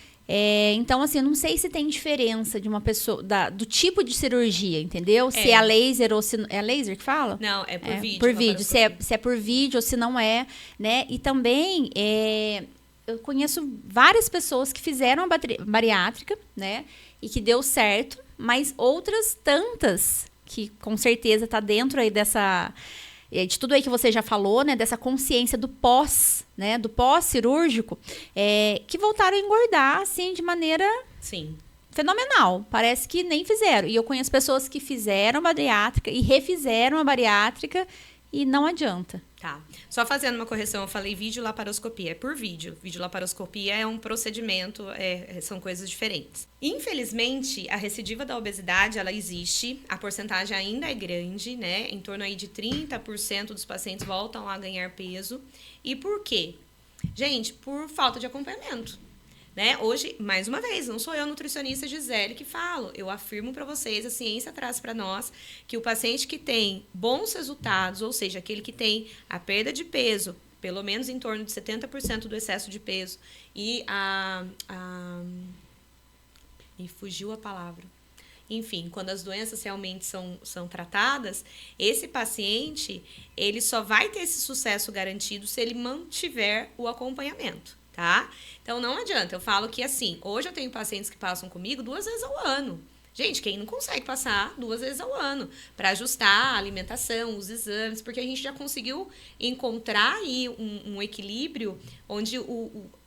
Então, assim, eu não sei se tem diferença de uma pessoa, do tipo de cirurgia, entendeu? Se é a laser ou se... É laser que fala? Não, é por vídeo. Por vídeo, se é por vídeo ou se não é, né? E também, eu conheço várias pessoas que fizeram a bariátrica, né? E que deu certo, mas outras tantas, que com certeza tá dentro aí de tudo aí que você já falou, né? Dessa consciência do pós, né? Do pós-cirúrgico, que voltaram a engordar, assim, de maneira... Sim. Fenomenal. Parece que nem fizeram. E eu conheço pessoas que fizeram a bariátrica e refizeram a bariátrica e não adianta. Tá. Só fazendo uma correção, eu falei videolaparoscopia. É por vídeo. Videolaparoscopia é um procedimento, são coisas diferentes. Infelizmente, a recidiva da obesidade, ela existe. A porcentagem ainda é grande, né? Em torno aí de 30% dos pacientes voltam a ganhar peso. E por quê? Gente, por falta de acompanhamento. Né? Hoje, mais uma vez, não sou eu, nutricionista Gisele, que falo. Eu afirmo para vocês, a ciência traz para nós que o paciente que tem bons resultados, ou seja, aquele que tem a perda de peso, pelo menos em torno de 70% do excesso de peso, e me fugiu a palavra. Enfim, quando as doenças realmente são tratadas, esse paciente, ele só vai ter esse sucesso garantido se ele mantiver o acompanhamento. Tá? Então, não adianta. Eu falo que, assim, hoje eu tenho pacientes que passam comigo 2 vezes ao ano. Gente, quem não consegue passar 2 vezes ao ano para ajustar a alimentação, os exames, porque a gente já conseguiu encontrar aí um equilíbrio onde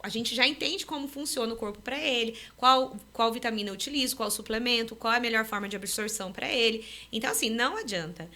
a gente já entende como funciona o corpo para ele, qual vitamina eu utilizo, qual suplemento, qual é a melhor forma de absorção para ele. Então, assim, não adianta.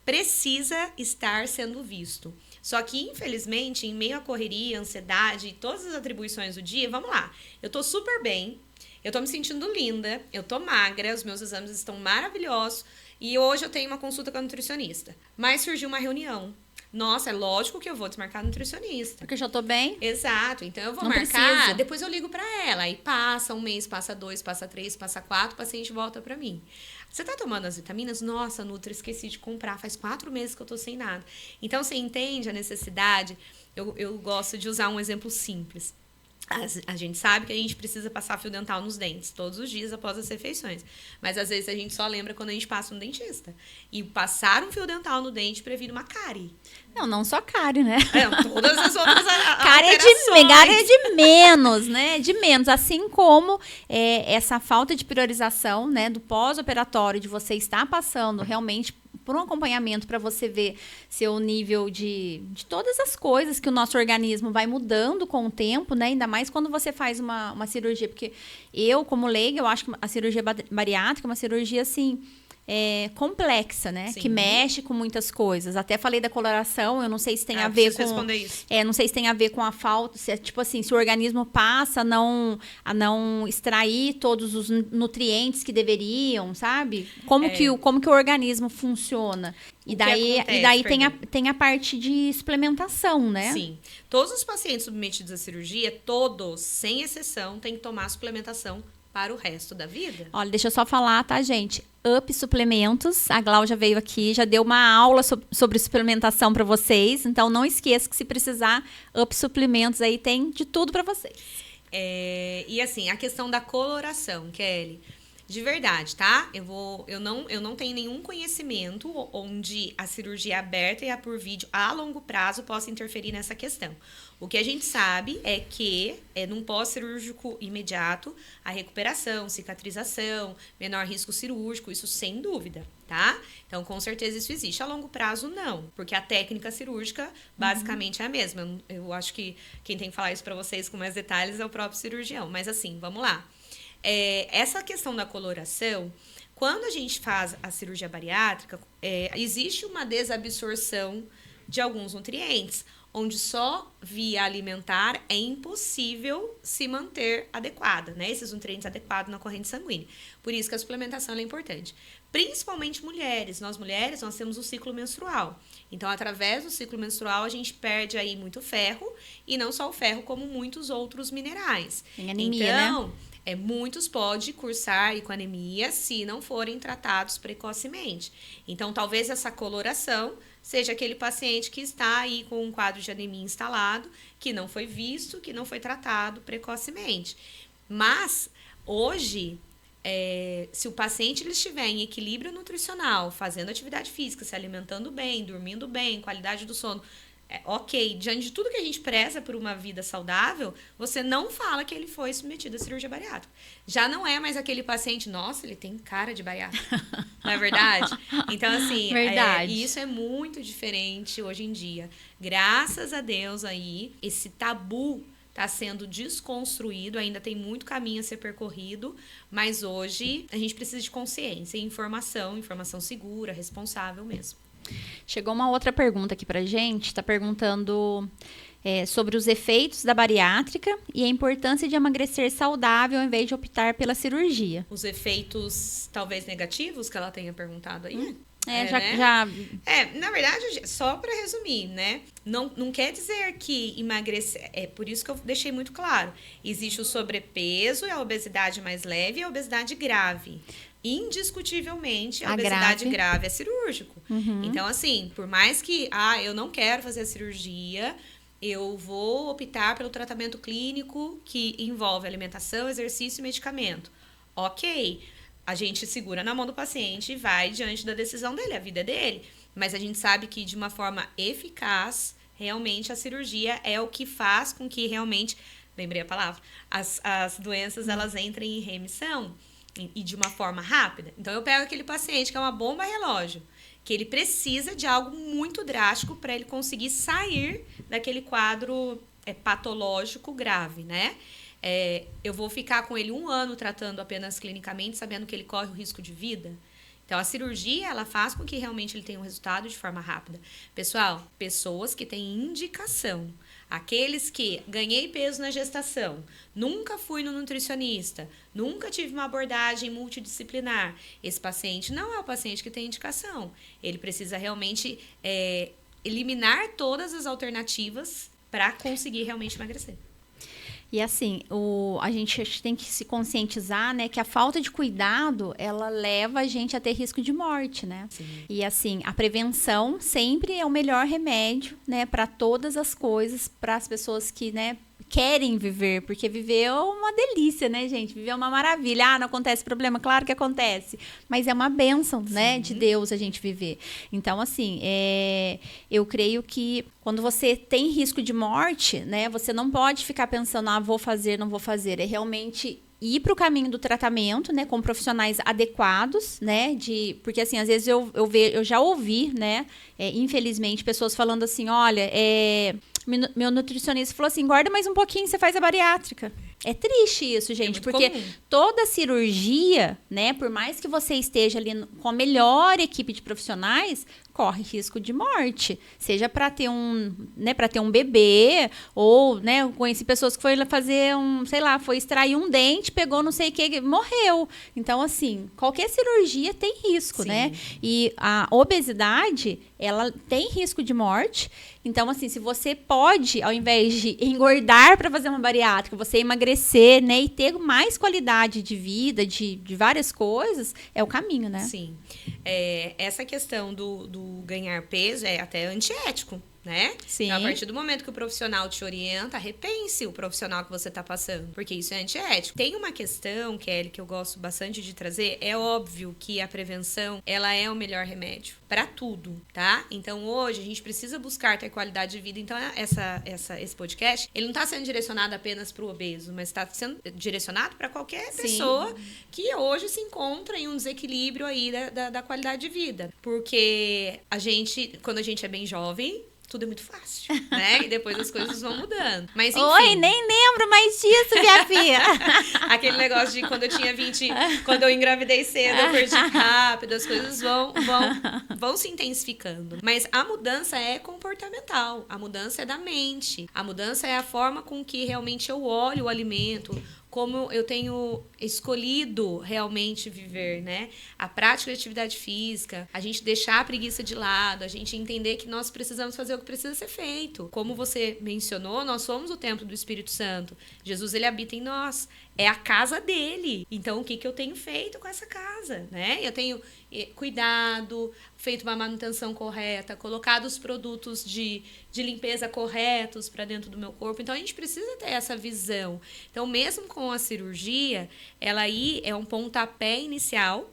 Precisa estar sendo visto. Só que, infelizmente, em meio à correria, ansiedade e todas as atribuições do dia, vamos lá, eu tô super bem, eu tô me sentindo linda, eu tô magra, os meus exames estão maravilhosos e hoje eu tenho uma consulta com a nutricionista. Mas surgiu uma reunião. Nossa, é lógico que eu vou desmarcar a nutricionista. Porque eu já tô bem? Exato. Então, eu vou não marcar, precisa. Depois eu ligo pra ela. Aí passa 1 mês, passa 2, passa 3, passa 4, o paciente volta pra mim. Você tá tomando as vitaminas? Nossa, Nutri, esqueci de comprar. Faz 4 meses que eu tô sem nada. Então, você entende a necessidade? Eu gosto de usar um exemplo simples. A gente sabe que a gente precisa passar fio dental nos dentes todos os dias após as refeições. Mas, às vezes, a gente só lembra quando a gente passa no dentista. E passar um fio dental no dente previne uma cárie. Não só cárie, né? Todas as outras cárie é de menos, né? De menos. Assim como essa falta de priorização, né, do pós-operatório, de você estar passando realmente por um acompanhamento para você ver seu nível de todas as coisas que o nosso organismo vai mudando com o tempo, né? Ainda mais quando você faz uma cirurgia. Porque eu, como leiga, eu acho que a cirurgia bariátrica é uma cirurgia, assim, complexa, né? Sim. Que mexe com muitas coisas. Até falei da coloração, eu não sei se tem a ver preciso com... responder isso. Não sei se tem a ver com a falta, se tipo assim, se o organismo passa a não extrair todos os nutrientes que deveriam, sabe? Como que o organismo funciona. E daí tem a parte de suplementação, né? Sim. Todos os pacientes submetidos à cirurgia, todos, sem exceção, têm que tomar suplementação para o resto da vida. Olha, deixa eu só falar, tá, gente? Up Suplementos, a Glau já veio aqui, já deu uma aula sobre suplementação para vocês, então não esqueça que se precisar, Up Suplementos aí tem de tudo para vocês. E assim, a questão da coloração, Kelly, de verdade, tá? Eu não tenho nenhum conhecimento onde a cirurgia aberta e a por vídeo a longo prazo possa interferir nessa questão. O que a gente sabe é que, num pós-cirúrgico imediato, a recuperação, cicatrização, menor risco cirúrgico, isso sem dúvida, tá? Então, com certeza isso existe. A longo prazo, não, porque a técnica cirúrgica basicamente é a mesma. Eu acho que quem tem que falar isso para vocês com mais detalhes é o próprio cirurgião. Mas assim, vamos lá. Essa questão da coloração, quando a gente faz a cirurgia bariátrica, existe uma desabsorção de alguns nutrientes. onde só via alimentar é impossível se manter adequada, né? Esses nutrientes adequados na corrente sanguínea. Por isso que a suplementação é importante. Principalmente mulheres. Nós mulheres, nós temos o ciclo menstrual. Então, através do ciclo menstrual, a gente perde aí muito ferro, e não só o ferro, como muitos outros minerais. Tem anemia, então, né? Muitos podem cursar aí com anemia se não forem tratados precocemente. Então, talvez essa coloração seja aquele paciente que está aí com um quadro de anemia instalado, que não foi visto, que não foi tratado precocemente. Mas, hoje, se o paciente ele estiver em equilíbrio nutricional, fazendo atividade física, se alimentando bem, dormindo bem, qualidade do sono, ok, diante de tudo que a gente preza por uma vida saudável, você não fala que ele foi submetido à cirurgia bariátrica. Já não é mais aquele paciente, nossa, ele tem cara de bariátrica. Não é verdade? Então, assim, isso é muito diferente hoje em dia. Graças a Deus aí, esse tabu está sendo desconstruído, ainda tem muito caminho a ser percorrido, mas hoje a gente precisa de consciência e informação segura, responsável mesmo. Chegou uma outra pergunta aqui pra gente, tá perguntando sobre os efeitos da bariátrica e a importância de emagrecer saudável ao invés de optar pela cirurgia. Os efeitos, talvez, negativos que ela tenha perguntado aí? Na verdade, só para resumir, né? Não quer dizer que emagrecer... É por isso que eu deixei muito claro. Existe o sobrepeso, a obesidade mais leve e a obesidade grave. Indiscutivelmente, a obesidade grave é cirúrgico. Uhum. Então, assim, por mais que eu não quero fazer a cirurgia, eu vou optar pelo tratamento clínico que envolve alimentação, exercício e medicamento. Ok, a gente segura na mão do paciente e vai diante da decisão dele, a vida é dele. Mas a gente sabe que, de uma forma eficaz, realmente a cirurgia é o que faz com que realmente, lembrei a palavra, as doenças elas entrem em remissão. E de uma forma rápida. Então, eu pego aquele paciente que é uma bomba relógio, que ele precisa de algo muito drástico para ele conseguir sair daquele quadro patológico grave, né? Eu vou ficar com ele 1 ano tratando apenas clinicamente, sabendo que ele corre o risco de vida. Então, a cirurgia, ela faz com que realmente ele tenha um resultado de forma rápida. Pessoal, pessoas que têm indicação, aqueles que ganhei peso na gestação, nunca fui no nutricionista, nunca tive uma abordagem multidisciplinar, esse paciente não é o paciente que tem indicação. Ele precisa realmente eliminar todas as alternativas para conseguir realmente emagrecer. E assim, a gente tem que se conscientizar, né, que a falta de cuidado, ela leva a gente a ter risco de morte, né? Sim. E assim, a prevenção sempre é o melhor remédio, né, para todas as coisas, para as pessoas que, né, querem viver, porque viver é uma delícia, né, gente? Viver é uma maravilha. Não acontece problema? Claro que acontece. Mas é uma bênção, né, de Deus a gente viver. Então, assim, eu creio que quando você tem risco de morte, né, você não pode ficar pensando, vou fazer, não vou fazer. É realmente ir para o caminho do tratamento, né, com profissionais adequados, né, porque assim, às vezes eu já ouvi, né, infelizmente, pessoas falando assim, olha, meu nutricionista falou assim, engorda mais um pouquinho, você faz a bariátrica. É triste isso, gente, porque comum. Toda cirurgia, né, por mais que você esteja ali com a melhor equipe de profissionais, corre risco de morte. Seja para ter um bebê, ou, né, eu conheci pessoas que foi fazer foi extrair um dente, pegou não sei o que, morreu. Então, assim, qualquer cirurgia tem risco, né? E a obesidade, ela tem risco de morte. Então, assim, se você pode, ao invés de engordar para fazer uma bariátrica, você emagrecer, né, e ter mais qualidade de vida, de várias coisas, é o caminho, né? Sim. Essa questão do ganhar peso é até antiético, né? Sim. Então, a partir do momento que o profissional te orienta, repense o profissional que você tá passando, porque isso é antiético. Tem uma questão, Kelly, que eu gosto bastante de trazer. É óbvio que a prevenção, ela é o melhor remédio para tudo, tá? Então, hoje, a gente precisa buscar ter qualidade de vida. Então, esse podcast, ele não tá sendo direcionado apenas pro obeso, mas tá sendo direcionado para qualquer pessoa que hoje se encontra em um desequilíbrio aí da qualidade de vida. Porque quando a gente é bem jovem, tudo é muito fácil, né? E depois as coisas vão mudando. Mas enfim. Oi, nem lembro mais disso, minha filha. Aquele negócio de quando eu tinha 20, quando eu engravidei cedo, eu perdi rápido, as coisas vão se intensificando. Mas a mudança é comportamental, a mudança é da mente, a mudança é a forma com que realmente eu olho o alimento, como eu tenho escolhido realmente viver, né? A prática de atividade física, a gente deixar a preguiça de lado, a gente entender que nós precisamos fazer o que precisa ser feito. Como você mencionou, nós somos o templo do Espírito Santo. Jesus, ele habita em nós. É a casa dele. Então, o que eu tenho feito com essa casa, né? Eu tenho cuidado, feito uma manutenção correta, colocado os produtos de limpeza corretos para dentro do meu corpo. Então, a gente precisa ter essa visão. Então, mesmo com a cirurgia, ela aí é um pontapé inicial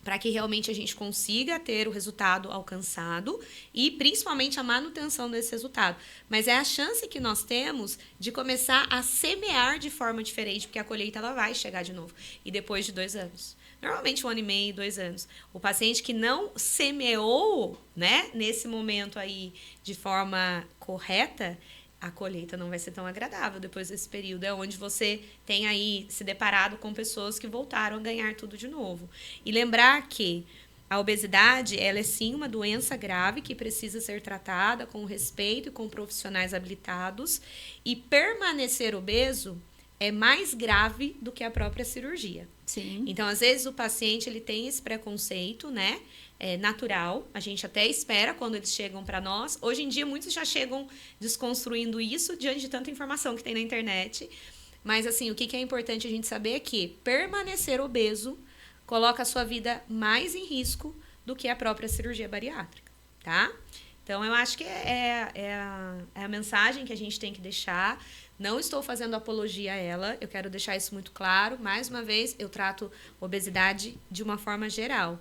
para que realmente a gente consiga ter o resultado alcançado e principalmente a manutenção desse resultado. Mas é a chance que nós temos de começar a semear de forma diferente, porque a colheita ela vai chegar de novo. E depois de 2 anos. Normalmente 1 ano e meio, 2 anos. O paciente que não semeou, né, nesse momento aí de forma correta, a colheita não vai ser tão agradável depois desse período. É onde você tem aí se deparado com pessoas que voltaram a ganhar tudo de novo. E lembrar que a obesidade, ela é sim uma doença grave que precisa ser tratada com respeito e com profissionais habilitados. E permanecer obeso é mais grave do que a própria cirurgia. Sim. Então, às vezes, o paciente ele tem esse preconceito, né? É natural, a gente até espera quando eles chegam para nós. Hoje em dia, muitos já chegam desconstruindo isso diante de tanta informação que tem na internet. Mas, assim, o que é importante a gente saber é que permanecer obeso coloca a sua vida mais em risco do que a própria cirurgia bariátrica, tá? Então, eu acho que é a mensagem que a gente tem que deixar. Não estou fazendo apologia a ela, eu quero deixar isso muito claro. Mais uma vez, eu trato obesidade de uma forma geral.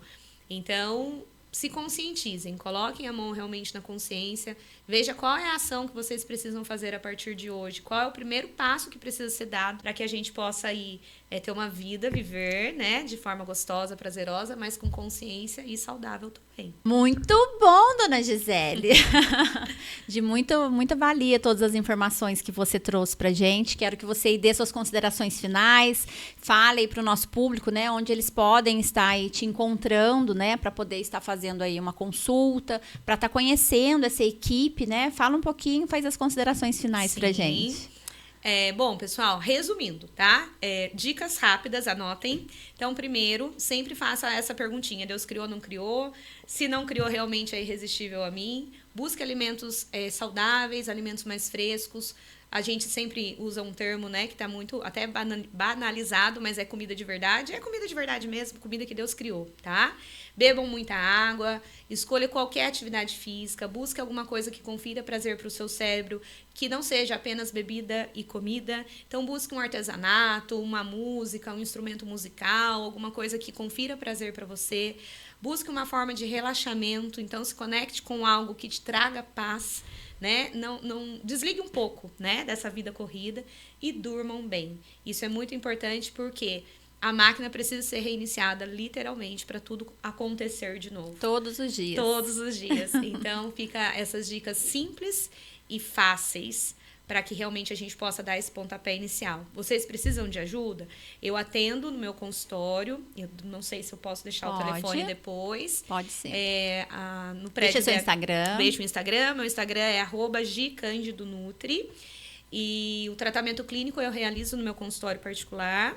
Então, se conscientizem, coloquem a mão realmente na consciência, veja qual é a ação que vocês precisam fazer a partir de hoje, qual é o primeiro passo que precisa ser dado para que a gente possa aí ter uma vida, viver, né, de forma gostosa, prazerosa, mas com consciência e saudável também. Muito bom, dona Gisele. De muita valia todas as informações que você trouxe pra gente. Quero que você dê suas considerações finais, fale aí pro nosso público, né, onde eles podem estar aí te encontrando, né, para poder estar fazendo aí uma consulta, para estar conhecendo essa equipe, né? Fala um pouquinho, faz as considerações finais pra gente. Bom, pessoal, resumindo, tá? Dicas rápidas, anotem. Então, primeiro, sempre faça essa perguntinha. Deus criou ou não criou? Se não criou, realmente é irresistível a mim. Busque alimentos saudáveis, alimentos mais frescos. A gente sempre usa um termo, né, que tá muito até banalizado, mas é comida de verdade. É comida de verdade mesmo, comida que Deus criou, tá? Bebam muita água, escolha qualquer atividade física, busque alguma coisa que confira prazer para o seu cérebro, que não seja apenas bebida e comida. Então, busque um artesanato, uma música, um instrumento musical, alguma coisa que confira prazer para você. Busque uma forma de relaxamento, então se conecte com algo que te traga paz, né? Não desligue um pouco, né, dessa vida corrida e durmam bem. Isso é muito importante porque a máquina precisa ser reiniciada literalmente para tudo acontecer de novo. Todos os dias. Todos os dias. Então, fica essas dicas simples e fáceis para que realmente a gente possa dar esse pontapé inicial. Vocês precisam de ajuda? Eu atendo no meu consultório. Eu não sei se eu posso deixar o telefone depois. Pode ser. No prédio. Deixa seu Instagram. Deixa o Instagram. Meu Instagram é @gcandidonutri. E o tratamento clínico eu realizo no meu consultório particular.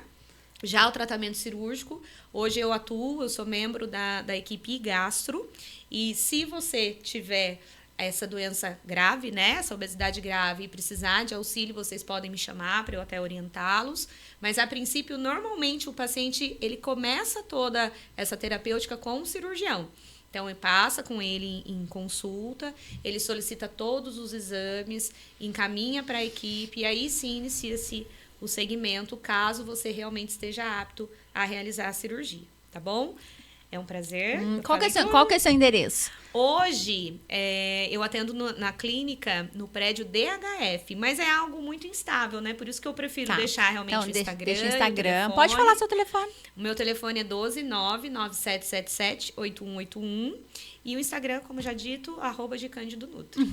Já o tratamento cirúrgico, hoje eu atuo, eu sou membro da equipe Gastro. E se você tiver essa doença grave, né, essa obesidade grave e precisar de auxílio, vocês podem me chamar para eu até orientá-los. Mas, a princípio, normalmente o paciente, ele começa toda essa terapêutica com um cirurgião. Então, ele passa com ele em consulta, ele solicita todos os exames, encaminha para a equipe e aí sim inicia-se o segmento, caso você realmente esteja apto a realizar a cirurgia, tá bom? É um prazer. Qual que é o seu endereço? Hoje, eu atendo na clínica, no prédio DHF, mas é algo muito instável, né? Por isso que eu prefiro deixar realmente o Instagram. Deixa o Instagram. Pode falar seu telefone. O meu telefone é 12997778181. E o Instagram, como já dito, @GCândidoNutri.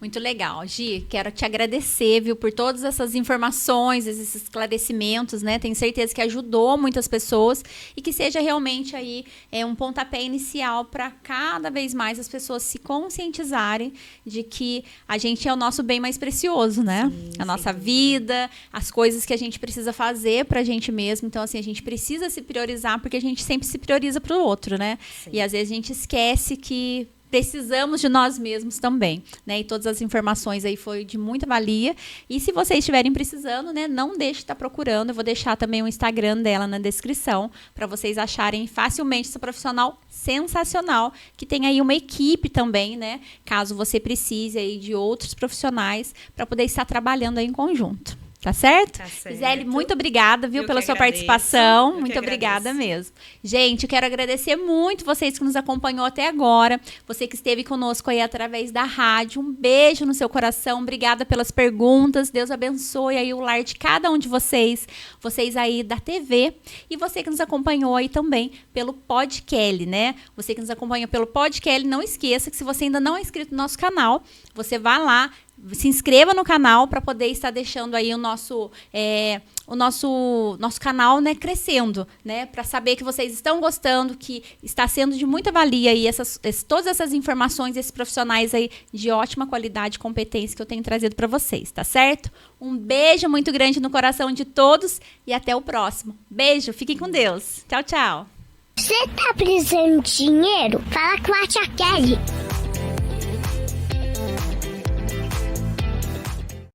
Muito legal. Gi, quero te agradecer, viu, por todas essas informações, esses esclarecimentos, né? Tenho certeza que ajudou muitas pessoas e que seja realmente aí um pontapé inicial para cada vez mais as pessoas se conscientizarem de que a gente é o nosso bem mais precioso, né? Sim, a nossa vida, as coisas que a gente precisa fazer pra gente mesmo. Então, assim, a gente precisa se priorizar porque a gente sempre se prioriza pro outro, né? Sim. E às vezes a gente esquece que precisamos de nós mesmos também, né? E todas as informações aí foi de muita valia. E se vocês estiverem precisando, né, não deixe de estar procurando. Eu vou deixar também o Instagram dela na descrição para vocês acharem facilmente essa profissional sensacional, que tem aí uma equipe também, né? Caso você precise aí de outros profissionais para poder estar trabalhando aí em conjunto. Tá certo? Tá certo. Gisele, muito obrigada, viu, pela sua participação. Muito obrigada mesmo. Gente, eu quero agradecer muito vocês que nos acompanhou até agora. Você que esteve conosco aí através da rádio. Um beijo no seu coração. Obrigada pelas perguntas. Deus abençoe aí o lar de cada um de vocês. Vocês aí da TV. E você que nos acompanhou aí também pelo Podcast, né? Você que nos acompanhou pelo Podcast, não esqueça que se você ainda não é inscrito no nosso canal, você vai lá, se inscreva no canal para poder estar deixando aí o nosso canal, né, crescendo, né, para saber que vocês estão gostando, que está sendo de muita valia aí todas essas informações, esses profissionais aí de ótima qualidade e competência que eu tenho trazido para vocês, tá certo? Um beijo muito grande no coração de todos e até o próximo. Beijo, fiquem com Deus. Tchau, tchau. Você tá precisando de dinheiro? Fala com a Tia Kelly.